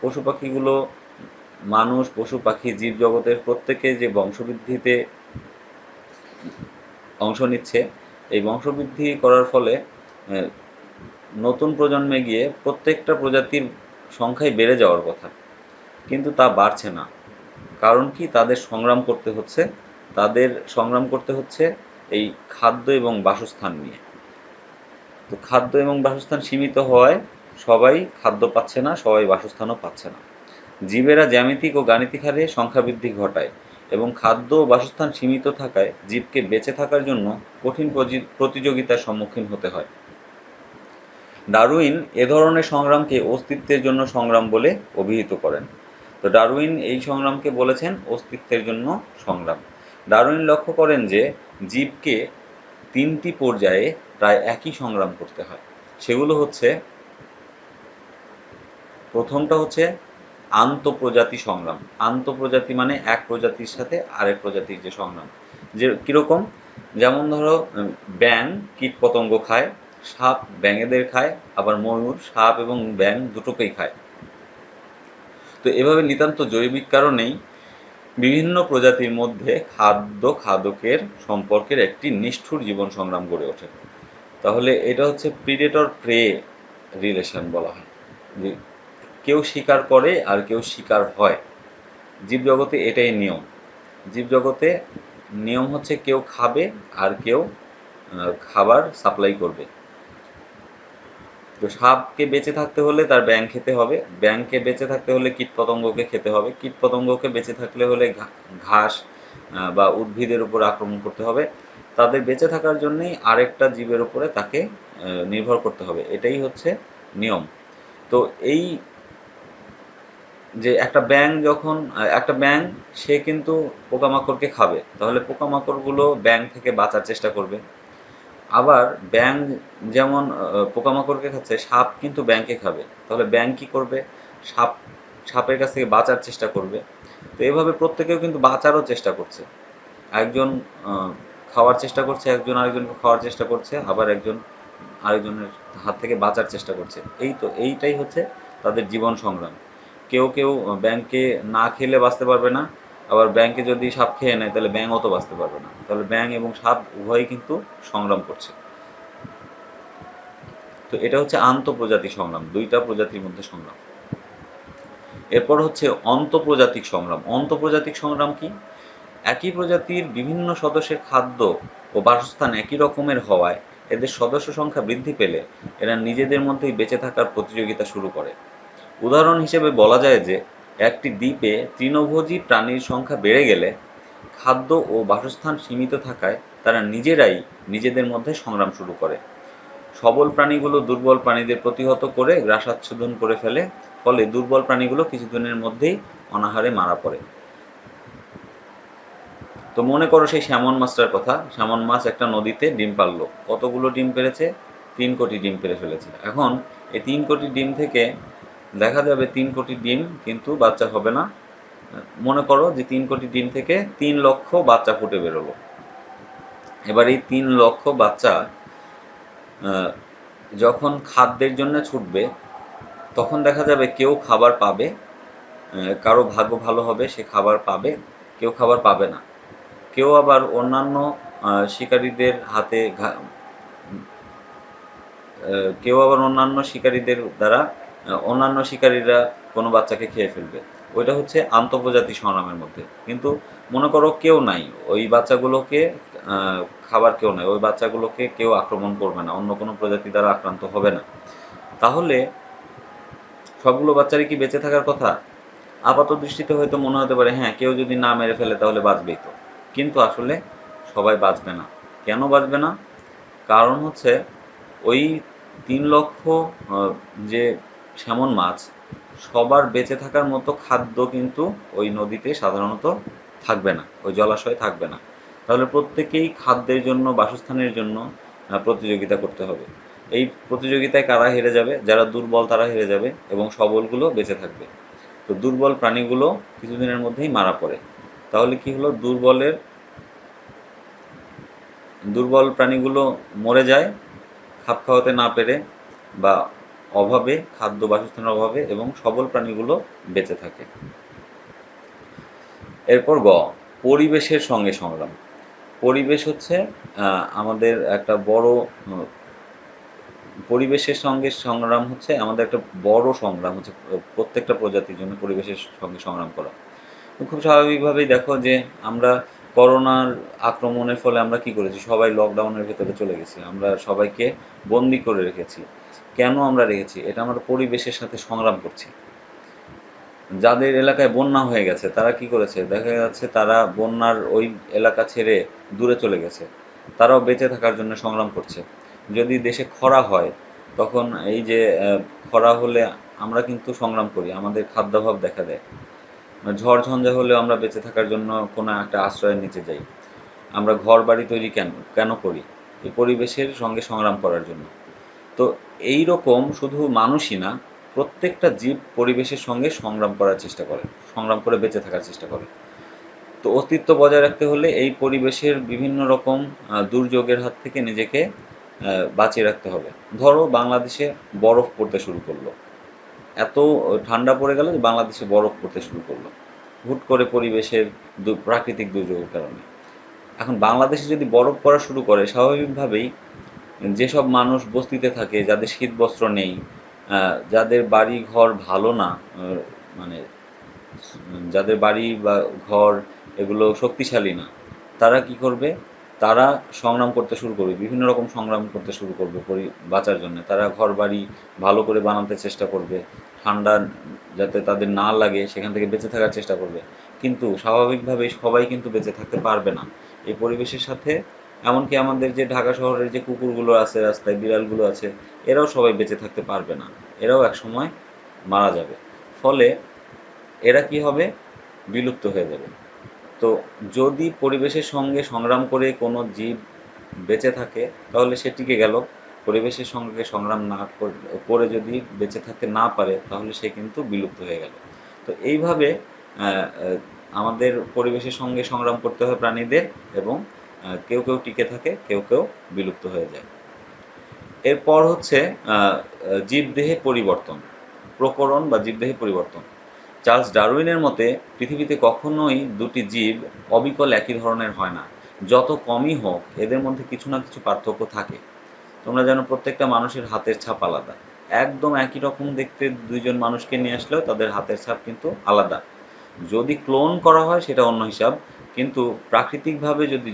পশু পাখিগুলো, মানুষ, পশু পাখি, জীবজগতের প্রত্যেকে যে বংশবৃদ্ধিতে অংশ নিচ্ছে, এই বংশবৃদ্ধি করার ফলে নতুন প্রজন্মে গিয়ে প্রত্যেকটা প্রজাতির সংখ্যাই বেড়ে যাওয়ার কথা, কিন্তু তা বাড়ছে না। কারণ কি? তাদের সংগ্রাম করতে হচ্ছে এই খাদ্য এবং বাসস্থান নিয়ে। তো খাদ্য এবং বাসস্থান সীমিত হওয়ায় সবাই খাদ্য পাচ্ছে না, সবাই বাসস্থানও পাচ্ছে না। জীবেরা জ্যামিতিক ও গাণিতিক হারে সংখ্যা বৃদ্ধি ঘটায়, এবং খাদ্য ও বাসস্থান সীমিত থাকায় জীবকে বেঁচে থাকার জন্য কঠিন প্রতিযোগিতার সম্মুখীন হতে হয়। ডারউইন এ ধরনের সংগ্রামকে অস্তিত্বের জন্য সংগ্রাম বলে অভিহিত করেন। তো ডারউইন এই সংগ্রামকে বলেছেন অস্তিত্বের জন্য সংগ্রাম। ডারউইন লক্ষ্য করেন যে জীবকে 3টি পর্যায়ে প্রায় একই সংগ্রাম করতে হয়। সেগুলো হচ্ছে, প্রথমটা হচ্ছে আন্তঃপ্রজাতি সংগ্রাম। আন্তঃপ্রজাতি মানে এক প্রজাতির সাথে আরেক প্রজাতির যে সংগ্রাম। যে কীরকম? যেমন ধরো ব্যাঙ কীটপতঙ্গ খায়, সাপ ব্যাঙেদের খায়, আবার ময়ূর সাপ এবং ব্যাঙ দুটোকেই খায়। তো এভাবে নিতান্ত জৈবিক কারণেই বিভিন্ন প্রজাতির মধ্যে খাদ্যের সম্পর্কের একটি নিষ্ঠুর জীবন সংগ্রাম গড়ে ওঠে। তাহলে এটা হচ্ছে প্রিডেটর প্রে রিলেশন বলা হয়, যে কেউ শিকার করে আর কেউ শিকার হয়। জীবজগতে এটাই নিয়ম। জীবজগতে নিয়ম হচ্ছে কেউ খাবে আর কেউ খাবার সাপ্লাই করবে। তো সাপকে বেঁচে থাকতে হলে তার ব্যাঙ খেতে হবে, ব্যাঙকে বেঁচে থাকতে হলে কীটপতঙ্গকে খেতে হবে, কীটপতঙ্গকে বেঁচে থাকলে হলে ঘাস বা উদ্ভিদের উপর আক্রমণ করতে হবে, তাদের বেঁচে থাকার জন্যেই আরেকটা জীবের উপরে তাকে নির্ভর করতে হবে, এটাই হচ্ছে নিয়ম। তো এই যে একটা ব্যাঙ সে কিন্তু পোকামাকড়কে খাবে, তাহলে পোকামাকড়গুলো ব্যাঙ থেকে বাঁচার চেষ্টা করবে। আবার ব্যাঙ যেমন পোকামাকড়কে খাচ্ছে, সাপ কিন্তু ব্যাঙকে খাবে, তাহলে ব্যাঙ কী করবে? সাপ সাপের কাছ থেকে বাঁচার চেষ্টা করবে। তো এভাবে প্রত্যেকেও কিন্তু বাঁচারও চেষ্টা করছে। একজন খাওয়ার চেষ্টা করছে, একজন আরেকজনকে খাওয়ার চেষ্টা করছে, আবার একজন আরেকজনের হাত থেকে বাঁচার চেষ্টা করছে। এইটাই হচ্ছে তাদের জীবন সংগ্রাম। কেউ ব্যাঙকে না খেলে বাঁচতে পারবে না, আবার ব্যাঙকে যদি সাপ খেয়ে নেয় তাহলে ব্যাঙও তো বাঁচতে পারবে না। তাহলে ব্যাঙ এবং সাপ উভয়ই কিন্তু সংগ্রাম করছে। তো এটা হচ্ছে আন্তঃপ্রজাতিক সংগ্রাম, দুইটা প্রজাতির মধ্যে সংগ্রাম। এরপর হচ্ছে অন্তঃপ্রজাতিক সংগ্রাম। অন্তঃপ্রজাতিক সংগ্রাম কি? একই প্রজাতির বিভিন্ন সদস্যের খাদ্য ও বাসস্থান একই রকমের হওয়ায় এদের সদস্য সংখ্যা বৃদ্ধি পেলে এরা নিজেদের মধ্যেই বেঁচে থাকার প্রতিযোগিতা শুরু করে। উদাহরণ হিসেবে বলা যায় যে একটি দ্বীপে তৃণভোজী প্রাণীর সংখ্যা বেড়ে গেলে খাদ্য ও বাসস্থান সীমিত থাকায় তারা নিজেরাই নিজেদের মধ্যে সংগ্রাম শুরু করে। সবল প্রাণীগুলো দুর্বল প্রাণীদের প্রতিহত করে গ্রাসাচ্ছাদন করে ফেলে, ফলে দুর্বল প্রাণীগুলো কিছুদিনের মধ্যেই অনাহারে মারা পড়ে। তো মনে করো সেই স্যামন মাছটার কথা। স্যামন মাছ একটা নদীতে ডিম পারলো। কতগুলো ডিম পেড়েছে? ৩ কোটি ডিম পেড়ে ফেলেছে। এখন এই ৩ কোটি ডিম থেকে দেখা যাবে ৩ কোটি ডিম কিন্তু বাচ্চা হবে না। মনে করো যে ৩ কোটি ডিম থেকে ৩ লক্ষ বাচ্চা ফুটে বেরোলো। এবার এই ৩ লক্ষ বাচ্চা যখন খাদ্যের জন্য ছুটবে, তখন দেখা যাবে কেউ খাবার পাবে, কারো ভাগ্য ভালো হবে, সে খাবার পাবে, কেউ খাবার পাবে না। কেউ আবার অন্যান্য শিকারীদের হাতে কেউ আবার অন্যান্য শিকারীদের দ্বারা অন্যান্য শিকারীরা কোনো বাচ্চাকে খেয়ে ফেলবে। ওইটা হচ্ছে আন্তঃপ্রজাতিক সংগ্রামের মধ্যে। কিন্তু মনে করো কেউ নাই, ওই বাচ্চাগুলোকে খাবার কেউ নাই, ওই বাচ্চাগুলোকে কেউ আক্রমণ করবে না, অন্য কোনো প্রজাতি দ্বারা আক্রান্ত হবে না। তাহলে সবগুলো বাচ্চারই কি বেঁচে থাকার কথা? আপাত দৃষ্টিতে হয়তো মনে হতে পারে হ্যাঁ, কেউ যদি না মেরে ফেলে তাহলে বাঁচবেই তো। কিন্তু আসলে সবাই বাঁচবে না। কেন বাঁচবে না? কারণ হচ্ছে ওই ৩ লক্ষ যে স্যামন মাছ, সবার বেঁচে থাকার মতো খাদ্য কিন্তু ওই নদীতে সাধারণত থাকবে না, ওই জলাশয়ে থাকবে না। তাহলে প্রত্যেকেই খাদ্যের জন্য, বাসস্থানের জন্য প্রতিযোগিতা করতে হবে। এই প্রতিযোগিতায় কারা হেরে যাবে? যারা দুর্বল তারা হেরে যাবে এবং সবলগুলো বেঁচে থাকবে। তো দুর্বল প্রাণীগুলো কিছুদিনের মধ্যেই মারা পড়ে। তাহলে কি হলো? দুর্বল প্রাণীগুলো মরে যায় খাপ খাওয়াতে না পেরে বা অভাবে, খাদ্য বাসস্থানের অভাবে, এবং সবল প্রাণীগুলো বেঁচে থাকে। এরপর পরিবেশের সঙ্গে সংগ্রাম। পরিবেশ হচ্ছে আমাদের একটা বড় পরিবেশের সঙ্গে সংগ্রাম হচ্ছে আমাদের একটা বড় সংগ্রাম হচ্ছে প্রত্যেকটা প্রজাতির জন্য পরিবেশের সঙ্গে সংগ্রাম করা। খুব স্বাভাবিকভাবেই দেখো যে আমরা করোনার আক্রমণের ফলে আমরা কি করেছি? সবাই লকডাউনের ভেতরে চলে গেছি, আমরা সবাইকে বন্দি করে রেখেছি। কেন আমরা রেখেছি? এটা আমরা পরিবেশের সাথে সংগ্রাম করছি। যাদের এলাকায় বন্যা হয়ে গেছে তারা কি করেছে? দেখা যাচ্ছে তারা বন্যার ওই এলাকা ছেড়ে দূরে চলে গেছে, তারাও বেঁচে থাকার জন্য সংগ্রাম করছে। যদি দেশে খরা হয়, তখন এই যে খরা হলে আমরা কিন্তু সংগ্রাম করি, আমাদের খাদ্যাভাব দেখা দেয়। ঝড় ঝঞ্ঝা হলেও আমরা বেঁচে থাকার জন্য কোনো একটা আশ্রয়ের নিচে যাই। আমরা ঘর বাড়ি তৈরি কেন করি? এই পরিবেশের সঙ্গে সংগ্রাম করার জন্য। তো এই রকম শুধু মানুষই না, প্রত্যেকটা জীব পরিবেশের সঙ্গে সংগ্রাম করার চেষ্টা করে, সংগ্রাম করে বেঁচে থাকার চেষ্টা করে। তো অস্তিত্ব বজায় রাখতে হলে এই পরিবেশের বিভিন্ন রকম দুর্যোগের হাত থেকে নিজেকে বাঁচিয়ে রাখতে হবে। ধরো বাংলাদেশে বরফ পড়তে শুরু করলো, এত ঠান্ডা পড়ে গেল যে বাংলাদেশে বরফ পড়তে শুরু করলো হুট করে পরিবেশের প্রাকৃতিক দুর্যোগের কারণে। এখন বাংলাদেশে যদি বরফ পড়া শুরু করে, স্বাভাবিকভাবেই যেসব মানুষ বস্তিতে থাকে, যাদের শীত বস্ত্র নেই, যাদের বাড়ি ঘর ভালো না, মানে যাদের বাড়ি বা ঘর এগুলো শক্তিশালী না, তারা কি করবে? তারা সংগ্রাম করতে শুরু করবে, বিভিন্ন রকম সংগ্রাম করতে শুরু করবে বাঁচার জন্য। তারা ঘর বাড়ি ভালো করে বানাতে চেষ্টা করবে, ঠান্ডা যাতে তাদের না লাগে সেখান থেকে বেঁচে থাকার চেষ্টা করবে। কিন্তু স্বাভাবিকভাবেই সবাই কিন্তু বেঁচে থাকতে পারবে না। এই পরিবেশের সাথে এমনকি আমাদের যে ঢাকা শহরের যে কুকুরগুলো আছে রাস্তায়, বিড়ালগুলো আছে, এরাও সবাই বেঁচে থাকতে পারবে না, এরাও একসময় মারা যাবে। ফলে এরা কি হবে, বিলুপ্ত হয়ে যাবে। তো যদি পরিবেশের সঙ্গে সংগ্রাম করে কোনো জীব বেঁচে থাকে তাহলে সে টিকে গেল, পরিবেশের সঙ্গে সংগ্রাম না করে যদি বেঁচে থাকতে না পারে তাহলে সে কিন্তু বিলুপ্ত হয়ে গেল। তো এইভাবে আমাদের পরিবেশের সঙ্গে সংগ্রাম করতে হয় প্রাণীদের, এবং কেউ কেউ টিকে থাকে, কেউ কেউ বিলুপ্ত হয়ে যায়। এরপর হচ্ছে জীবদেহে পরিবর্তন, প্রকরণ বা জীবদেহে পরিবর্তন। চার্লস ডারউইনের মতে পৃথিবীতে কখনোই দুটি জীব অবিকল একই ধরনের হয় না, যত কমই হোক এদের মধ্যে কিছু না কিছু পার্থক্য থাকে। তোমরা জানো প্রত্যেকটা মানুষের হাতের ছাপ আলাদা, একদম একই রকম দেখতে দুইজন মানুষকে নিয়ে আসলেও তাদের হাতের ছাপ কিন্তু আলাদা। যদি ক্লোন করা হয় সেটা অন্য হিসাব, কিন্তু প্রাকৃতিকভাবে যদি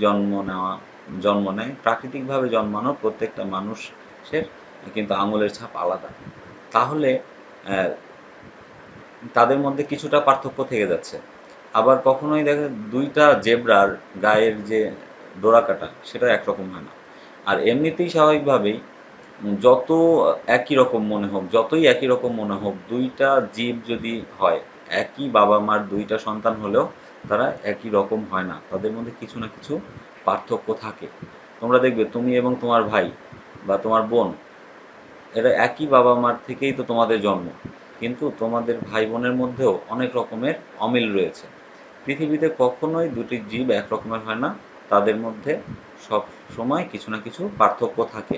জন্ম নেয়, প্রাকৃতিকভাবে জন্মানো প্রত্যেকটা মানুষের কিন্তু আঙুলের ছাপ আলাদা। তাহলে তাদের মধ্যে কিছুটা পার্থক্য থেকে যাচ্ছে। আবার কখনোই দেখা দুইটা জেব্রার গায়ের যে ডোরাকাটা সেটা একরকম হয় না। আর এমনিতেই স্বাভাবিকভাবেই যত একই রকম মনে হোক, যতই একই রকম মনে হোক, দুইটা জীব যদি হয়, একই বাবা মার দুইটা সন্তান হলেও তারা একই রকম হয় না, তাদের মধ্যে কিছু না কিছু পার্থক্য থাকে। তোমরা দেখবে তুমি এবং তোমার ভাই বা তোমার বোন, এরা একই বাবা মার থেকেই তো তোমাদের জন্ম, কিন্তু তোমাদের ভাই বোনের মধ্যেও অনেক রকমের অমিল রয়েছে। পৃথিবীতে কখনোই দুটি জীব এক রকমের হয় না, তাদের মধ্যে সব সময় কিছু না কিছু পার্থক্য থাকে।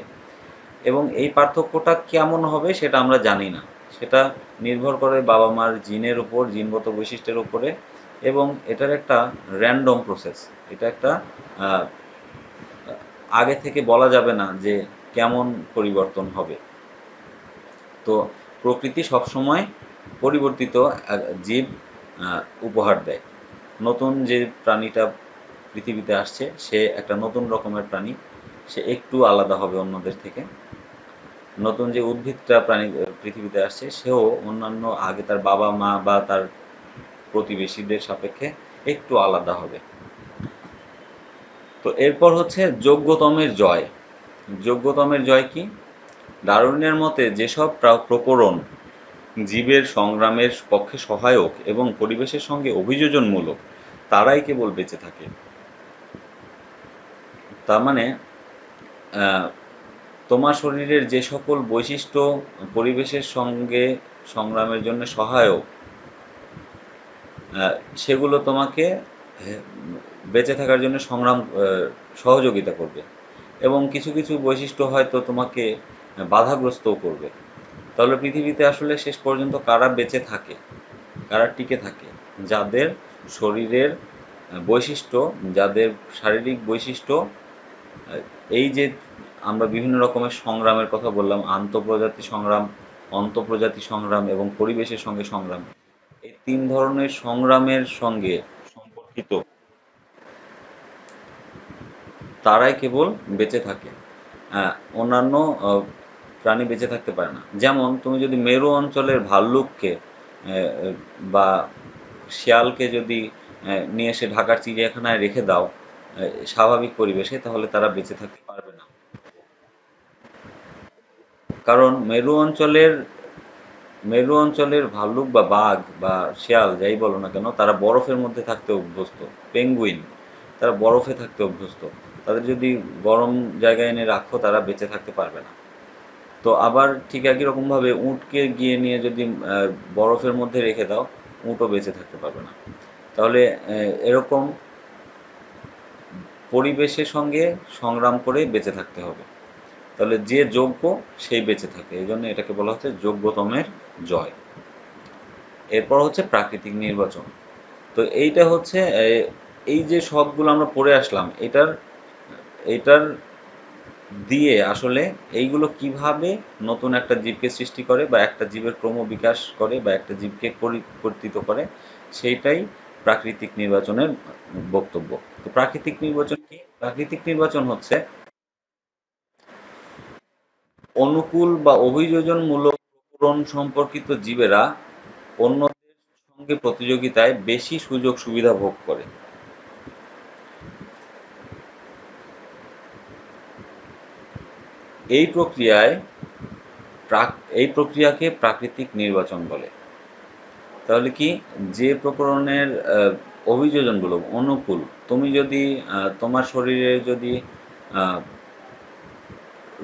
এবং এই পার্থক্যটা কেমন হবে সেটা আমরা জানি না, সেটা নির্ভর করে বাবা মার জিনের উপর, জিনগত বৈশিষ্ট্যের উপরে। এবং এটার একটা র্যান্ডম প্রসেস, এটা একটা আগে থেকে বলা যাবে না যে কেমন পরিবর্তন হবে। তো প্রকৃতি সবসময় পরিবর্তিত জীব উপহার দেয়। নতুন যে প্রাণীটা পৃথিবীতে আসছে সে একটা নতুন রকমের প্রাণী, সে একটু আলাদা হবে অন্যদের থেকে। নতুন যে উদ্ভিদটা প্রাণী পৃথিবীতে আসছে সেও অন্যান্য আগে তার বাবা মা বা তার প্রতিবেশীদের সাপেক্ষে একটু আলাদা হবে। তো এরপর হচ্ছে যোগ্যতমের জয়। যোগ্যতমের জয় কি? ডারউইনের মতে যেসব প্রকরণ জীবের সংগ্রামের পক্ষে সহায়ক এবং পরিবেশের সঙ্গে অভিযোজনমূলক, তারাই কেবল বেঁচে থাকে। তার মানে তোমার শরীরের যে সকল বৈশিষ্ট্য পরিবেশের সঙ্গে সংগ্রামের জন্য সহায়ক, সেগুলো তোমাকে বেঁচে থাকার জন্য সহযোগিতা করবে, এবং কিছু কিছু বৈশিষ্ট্য হয়তো তোমাকে বাধাগ্রস্তও করবে। তাহলে পৃথিবীতে আসলে শেষ পর্যন্ত কারা বেঁচে থাকে, কারা টিকে থাকে? যাদের শরীরের বৈশিষ্ট্য, যাদের শারীরিক বৈশিষ্ট্য, এই যে আমরা বিভিন্ন রকমের সংগ্রামের কথা বললাম, আন্তঃপ্রজাতি সংগ্রাম, অন্তঃপ্রজাতি সংগ্রাম এবং পরিবেশের সঙ্গে সংগ্রাম, এই তিন ধরনের সংগ্রামের সঙ্গে সম্পর্কিত তারাই কেবল বেঁচে থাকে। অন্যান্য প্রাণী বেঁচে থাকতে পারে না। যেমন তুমি যদি মেরু অঞ্চলের ভাল্লুককে বা শিয়ালকে যদি নিয়ে এসে ঢাকার চিড়িয়াখানায় রেখে দাও স্বাভাবিক পরিবেশে, তাহলে তারা বেঁচে থাকতে পারবে না। কারণ মেরু অঞ্চলের ভাল্লুক বা বাঘ বা শিয়াল যাই বলো না কেন, তারা বরফের মধ্যে থাকতে অভ্যস্ত। পেঙ্গুইন, তারা বরফে থাকতে অভ্যস্ত। তাদের যদি গরম জায়গায় এনে রাখো তারা বেঁচে থাকতে পারবে না। তো আবার ঠিক একই রকমভাবে উটকে গিয়ে নিয়ে যদি বরফের মধ্যে রেখে দাও, উটও বেঁচে থাকতে পারবে না। তাহলে এরকম পরিবেশের সঙ্গে সংগ্রাম করে বেঁচে থাকতে হবে। তাহলে যে যোগ্য সেই বেঁচে থাকে, এই জন্য এটাকে বলা হচ্ছে যোগ্যতমের জয়। এরপর হচ্ছে প্রাকৃতিক নির্বাচন। তো এইটা হচ্ছে এই যে সবগুলো আমরা পড়ে আসলাম, এটার এটার দিয়ে আসলে এইগুলো কিভাবে নতুন একটা জীবকে সৃষ্টি করে বা একটা জীবের ক্রমবিকাশ করে বা একটা জীবকে পরিবর্তিত করে, সেইটাই প্রাকৃতিক নির্বাচনের বক্তব্য। তো প্রাকৃতিক নির্বাচন কি? প্রাকৃতিক নির্বাচন হচ্ছে অনুকূল বা অভিযোজনমূলক প্রকরণ সম্পর্কিত জীবেরা অন্যদের সঙ্গে প্রতিযোগিতায় বেশি সুযোগ সুবিধা ভোগ করে। এই প্রক্রিয়ায় এই প্রক্রিয়াকে প্রাকৃতিক নির্বাচন বলে। তাহলে কি, যে প্রকরণের অভিযোজনগুলো অনুকূল, তুমি যদি তোমার শরীরে যদি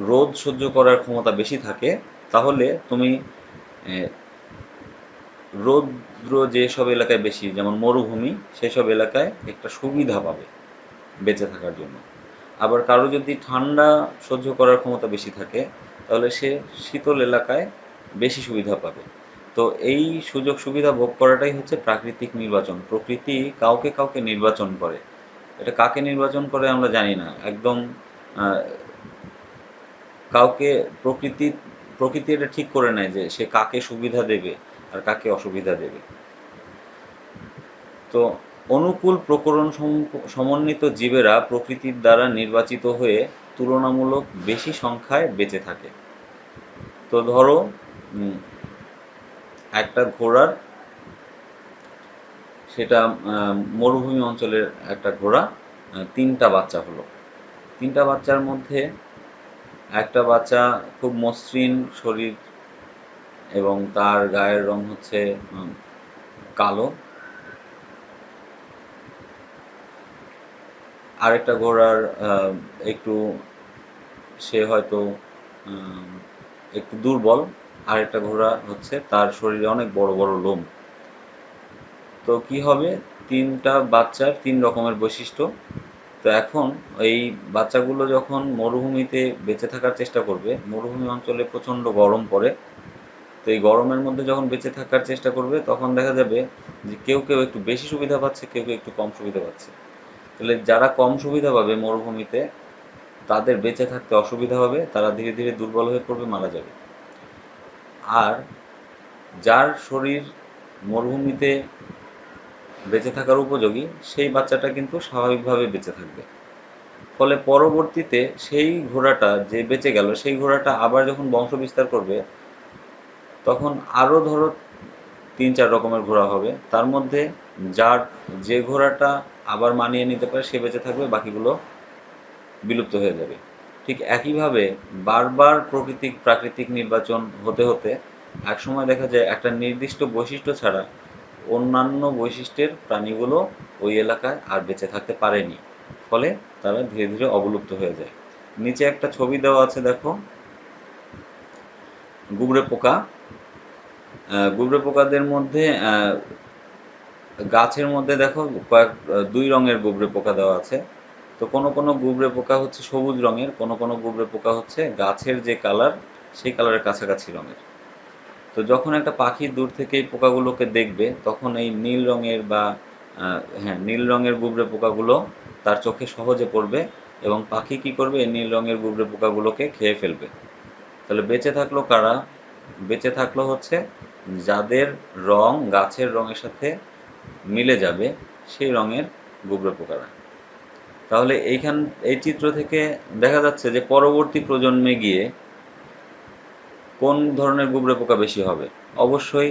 রোদ সহ্য করার ক্ষমতা বেশি থাকে, তাহলে তুমি রৌদ্র যেসব এলাকায় বেশি, যেমন মরুভূমি, সেসব এলাকায় একটা সুবিধা পাবে বেঁচে থাকার জন্য। আবার কারো যদি ঠান্ডা সহ্য করার ক্ষমতা বেশি থাকে, তাহলে সে শীতল এলাকায় বেশি সুবিধা পাবে। তো এই সুযোগ সুবিধা ভোগ করাটাই হচ্ছে প্রাকৃতিক নির্বাচন। প্রকৃতি কাউকে কাউকে নির্বাচন করে। এটা কাকে নির্বাচন করে আমরা জানি না একদম। কাউকে প্রকৃতি প্রকৃতি এটা ঠিক করে নেয় যে সে কাকে সুবিধা দেবে আর কাকে অসুবিধা দেবে। তো অনুকূল প্রকরণ সমন্বিত জীবেরা প্রকৃতির দ্বারা নির্বাচিত হয়ে তুলনামূলক বেশি সংখ্যায় বেঁচে থাকে। তো ধরো একটা ঘোড়ার, সেটা মরুভূমি অঞ্চলের একটা ঘোড়া, 3টা বাচ্চা হলো। 3টা বাচ্চার মধ্যে একটা বাচ্চা খুব মসৃণ শরীর এবং তার গায়ের রং হচ্ছে কালো। আরেকটা ঘোড়ার একটু, সে হয়তো একটু দুর্বল। আরেকটা ঘোড়া হচ্ছে তার শরীরে অনেক বড় বড় লোম। তো কি হবে, 3টা বাচ্চার 3 রকমের বৈশিষ্ট্য। তো এখন এই বাচ্চাগুলো যখন মরুভূমিতে বেঁচে থাকার চেষ্টা করবে, মরুভূমি অঞ্চলে প্রচণ্ড গরম পড়ে, তো এই গরমের মধ্যে যখন বেঁচে থাকার চেষ্টা করবে, তখন দেখা যাবে যে কেউ কেউ একটু বেশি সুবিধা পাচ্ছে, কেউ কেউ একটু কম সুবিধা পাচ্ছে। তাহলে যারা কম সুবিধা পাবে মরুভূমিতে, তাদের বেঁচে থাকতে অসুবিধা হবে, তারা ধীরে ধীরে দুর্বল হয়ে পড়বে, মারা যাবে। আর যার শরীর মরুভূমিতে বেঁচে থাকার উপযোগী, সেই বাচ্চাটা কিন্তু স্বাভাবিকভাবে বেঁচে থাকবে। ফলে পরবর্তীতে সেই ঘোড়াটা যে বেঁচে গেল, সেই ঘোড়াটা আবার যখন বংশ বিস্তার করবে, তখন আরও ধরো 3-4 রকমের ঘোড়া হবে। তার মধ্যে যে ঘোড়াটা আবার মানিয়ে নিতে পারে সে বেঁচে থাকবে, বাকিগুলো বিলুপ্ত হয়ে যাবে। ঠিক একইভাবে বারবার প্রাকৃতিক নির্বাচন হতে হতে একসময় দেখা যায় একটা নির্দিষ্ট বৈশিষ্ট্য ছাড়া অন্যান্য বৈশিষ্ট্যের প্রাণীগুলো ওই এলাকায় আর বেঁচে থাকতে পারেনি। ফলে তারা ধীরে ধীরে অবলুপ্ত হয়ে যায়। নিচে একটা ছবি দেওয়া আছে, দেখো, গুবরে পোকা। গুবরে পোকাদের মধ্যে গাছের মধ্যে দেখো 2 রঙের গুবরে পোকা দেওয়া আছে। তো কোনো কোনো গুবরে পোকা হচ্ছে সবুজ রঙের, কোনো কোনো গুবরে পোকা হচ্ছে গাছের যে কালার সেই কালারের কাছাকাছি রঙের। তো যখন একটা পাখি দূর থেকে এই পোকাগুলোকে দেখবে, তখন এই নীল রঙের বা নীল রঙের গুবরে পোকাগুলো তার চোখে সহজে পড়বে এবং পাখি কি করবে, এই নীল রঙের গুবরে পোকাগুলোকে খেয়ে ফেলবে। তাহলে বেঁচে থাকলো কারা? বেঁচে থাকলো হচ্ছে যাদের রং গাছের রঙের সাথে মিলে যাবে, সেই রঙের গুবরে পোকারা। তাহলে এই চিত্র থেকে দেখা যাচ্ছে যে পরবর্তী প্রজন্মে গিয়ে কোন ধরনের গুবরে পোকা বেশি হবে। অবশ্যই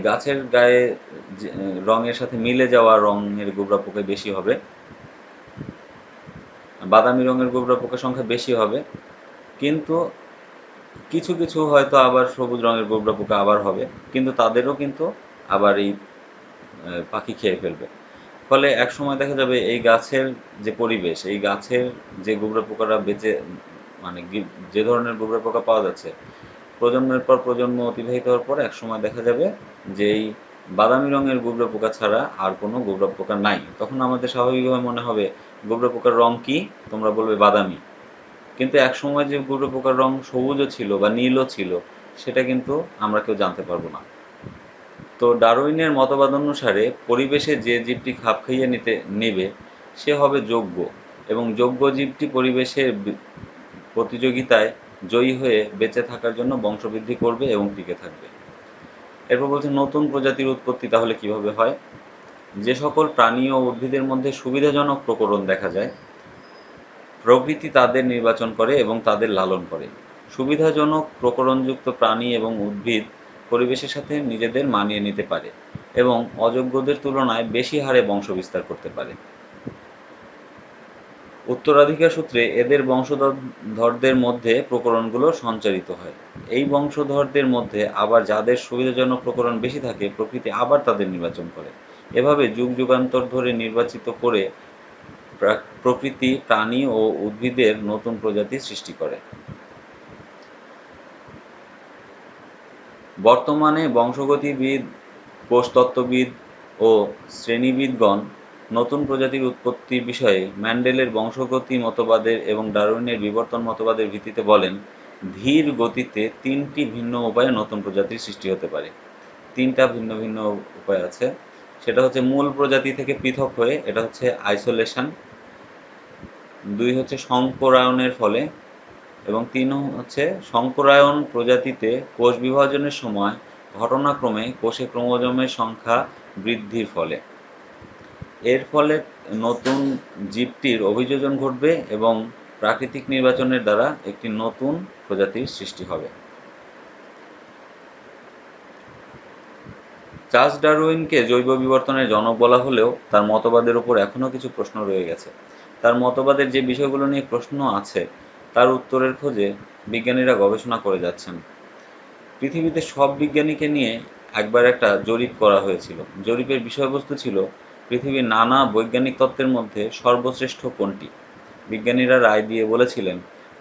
গাছের গায়ে রঙের সাথে মিলে যাওয়া রঙের গুবরা পোকা বেশি হবে, বাদামি রঙের গুবরা পোকার সংখ্যা বেশি হবে। কিন্তু কিছু কিছু হয়তো আবার সবুজ রঙের গুবরা পোকা আবার হবে, কিন্তু তাদেরও কিন্তু আবার এই পাখি খেয়ে ফেলবে। ফলে একসময় দেখা যাবে এই গাছের যে পরিবেশ, এই গাছের যে গুবরে পোকারা মানে যে ধরনের গুবরে পোকা পাওয়া যাচ্ছে, প্রজন্মের পর প্রজন্ম অতিবাহিত হওয়ার পর একসময় দেখা যাবে যে এই বাদামি রঙের গুবরে পোকা ছাড়া আর কোনো গুবরে পোকা নাই। তখন আমাদের স্বাভাবিকভাবে মনে হবে গুবরে পোকার রং কি? তোমরা বলবে বাদামি। কিন্তু একসময় যে গুবরে পোকার রং সবুজও ছিল বা নীলও ছিল, সেটা কিন্তু আমরা কেউ জানতে পারবো না। তো ডারউইনের মতবাদ অনুসারে পরিবেশে যে জীবটি খাপ খাইয়ে নেবে সে হবে যোগ্য, এবং যোগ্য জীবটি পরিবেশের প্রতিযোগিতায় জয়ী হয়ে বেঁচে থাকার জন্য বংশবৃদ্ধি করবে এবং টিকে থাকবে। এরপর বলছে নতুন প্রজাতির উৎপত্তি তাহলে কিভাবে হয়। যে সকল প্রাণী ও উদ্ভিদের মধ্যে সুবিধাজনক প্রকরণ দেখা যায়, প্রকৃতি তাদের নির্বাচন করে এবং তাদের লালন করে। সুবিধাজনক প্রকরণযুক্ত প্রাণী এবং উদ্ভিদ পরিবেশের সাথে নিজেদের মানিয়ে নিতে পারে এবং অযোগ্যদের তুলনায় বেশি হারে বংশবিস্তার করতে পারে। উত্তরাধিকার সূত্রে এদের বংশধরদের মধ্যে প্রকরণগুলো সঞ্চারিত হয়। এই বংশধরদের মধ্যে আবার যাদের সুবিধাজনক প্রকরণ বেশি থাকে, প্রকৃতি আবার তাদের নির্বাচন করে। এভাবে যুগ যুগান্তর ধরে নির্বাচিত করে প্রকৃতি প্রাণী ও উদ্ভিদের নতুন প্রজাতি সৃষ্টি করে। বর্তমানে বংশগতিবিদ, কোষতত্ত্ববিদ ও শ্রেণীবিদগণ নতুন প্রজাতির উৎপত্তির বিষয়ে ম্যান্ডেলের বংশগতি মতবাদের এবং ডারউইনের বিবর্তন মতবাদের ভিত্তিতে বলেন, ধীর গতিতে ৩টি ভিন্ন উপায়ে নতুন প্রজাতির সৃষ্টি হতে পারে। ৩টা ভিন্ন ভিন্ন উপায় আছে। সেটা হচ্ছে মূল প্রজাতি থেকে পৃথক হয়ে, এটা হচ্ছে আইসোলেশন। ২ হচ্ছে সংকরায়নের ফলে, এবং ৩ হচ্ছে সংকরায়ন প্রজাতিতে কোষ বিভাজনের সময় ঘটনাক্রমে কোষে ক্রোমোজোমের সংখ্যা বৃদ্ধির ফলে। এর ফলে নতুন জীবটির অভিযোজন ঘটবে এবং প্রাকৃতিক নির্বাচনের দ্বারা একটি নতুন প্রজাতির সৃষ্টি হবে। চার্লস ডারউইনকে জৈব বিবর্তনের জনক বলা হলেও তার মতবাদের উপর এখনও কিছু প্রশ্ন রয়ে গেছে। তার মতবাদের যে বিষয়গুলো নিয়ে প্রশ্ন আছে তার উত্তরের খোঁজে বিজ্ঞানীরা গবেষণা করে যাচ্ছেন। পৃথিবীতে সব বিজ্ঞানীকে নিয়ে একবার একটা জরিপ করা হয়েছিল। জরিপের বিষয়বস্তু ছিল পৃথিবীর নানা বৈজ্ঞানিক তত্ত্বের মধ্যে সর্বশ্রেষ্ঠ কোনটি। বিজ্ঞানীরা রায় দিয়ে বলেছিলেন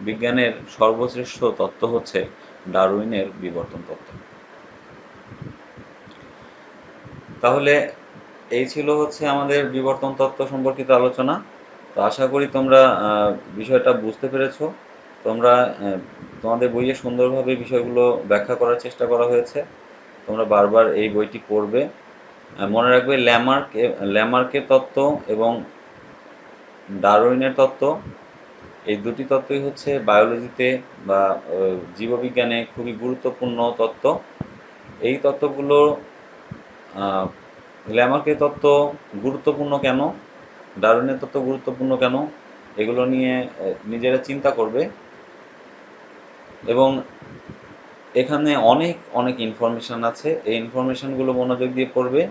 বিজ্ঞানের সর্বশ্রেষ্ঠ তত্ত্ব হচ্ছে ডারউইনের বিবর্তন তত্ত্ব। তাহলে এই ছিল হচ্ছে আমাদের বিবর্তন তত্ত্ব সম্পর্কিত আলোচনা। তো আশা করি তোমরা বিষয়টা বুঝতে পেরেছো। তোমরা তোমাদের বইয়ে সুন্দরভাবে বিষয়গুলো ব্যাখ্যা করার চেষ্টা করা হয়েছে। তোমরা বারবার এই বইটি পড়বে। মনে রাখবে ল্যামার্কের তত্ত্ব এবং ডারউইনের তত্ত্ব, এই দুটি তত্ত্বই হচ্ছে বায়োলজিতে বা জীববিজ্ঞানে খুবই গুরুত্বপূর্ণ তত্ত্ব। এই তত্ত্বগুলো ল্যামার্কের তত্ত্ব গুরুত্বপূর্ণ কেন, ডারউইনের তত্ত্ব গুরুত্বপূর্ণ কেন, এগুলো নিয়ে নিজেরা চিন্তা করবে। এবং এখানে অনেক অনেক ইনফরমেশান আছে, এই ইনফরমেশানগুলো মনোযোগ দিয়ে পড়বে।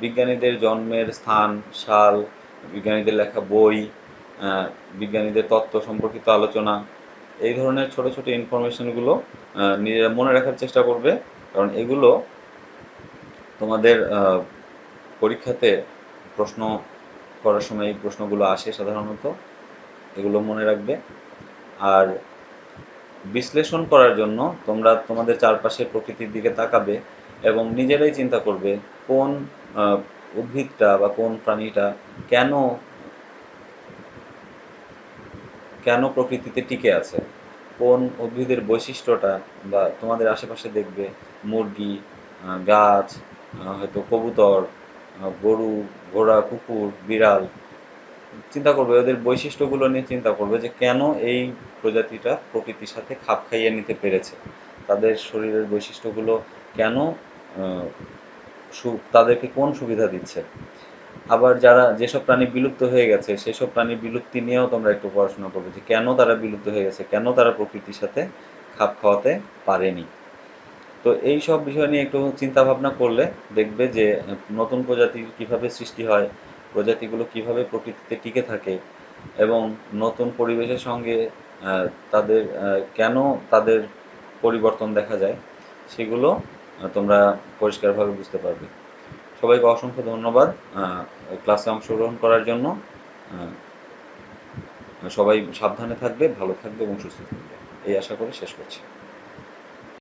বিজ্ঞানীদের জন্মের স্থান, সাল, বিজ্ঞানীদের লেখা বই, বিজ্ঞানীদের তত্ত্ব সম্পর্কিত আলোচনা, এই ধরনের ছোট ছোট ইনফরমেশানগুলো নিজেরা মনে রাখার চেষ্টা করবে, কারণ এগুলো তোমাদের পরীক্ষাতে প্রশ্ন করার সময় এই প্রশ্নগুলো আসে সাধারণত, এগুলো মনে রাখবে। আর বিশ্লেষণ করার জন্য তোমরা তোমাদের চারপাশের প্রকৃতির দিকে তাকাবে এবং নিজেরাই চিন্তা করবে কোন উদ্ভিদটা বা কোন প্রাণীটা কেন প্রকৃতিতে টিকে আছে, কোন উদ্ভিদের বৈশিষ্ট্যটা, বা তোমাদের আশেপাশে দেখবে মুরগি, গাছ, হয়তো কবুতর, গরু, ঘোড়া, কুকুর, বিড়াল, চিন্তা করবে ওদের বৈশিষ্ট্যগুলো নিয়ে চিন্তা করবে যে কেন এই প্রজাতিটা প্রকৃতির সাথে খাপ খাইয়ে নিতে পেরেছে, তাদের শরীরের বৈশিষ্ট্যগুলো কেন তাদেরকে কোন সুবিধা দিচ্ছে। আবার যেসব প্রাণী বিলুপ্ত হয়ে গেছে সেসব প্রাণী বিলুপ্তি নিয়েও তোমরা একটু পড়াশোনা করবে যে কেন তারা বিলুপ্ত হয়ে গেছে, কেন তারা প্রকৃতির সাথে খাপ খাওয়াতে পারেনি। তো এই সব বিষয় নিয়ে একটু চিন্তা ভাবনা করলে দেখবে যে নতুন প্রজাতি কীভাবে সৃষ্টি হয়, প্রজাতিগুলো কিভাবে প্রকৃতিতে টিকে থাকে এবং নতুন পরিবেশের সঙ্গে তাদের কেন তাদের পরিবর্তন দেখা যায়, সেগুলো তোমরা পরিষ্কারভাবে বুঝতে পারবে। সবাইকে অসংখ্য ধন্যবাদ ক্লাসে অংশগ্রহণ করার জন্য। সবাই সাবধানে থাকবে, ভালো থাকবে এবং সুস্থ থাকবে, এই আশা করে শেষ করছি।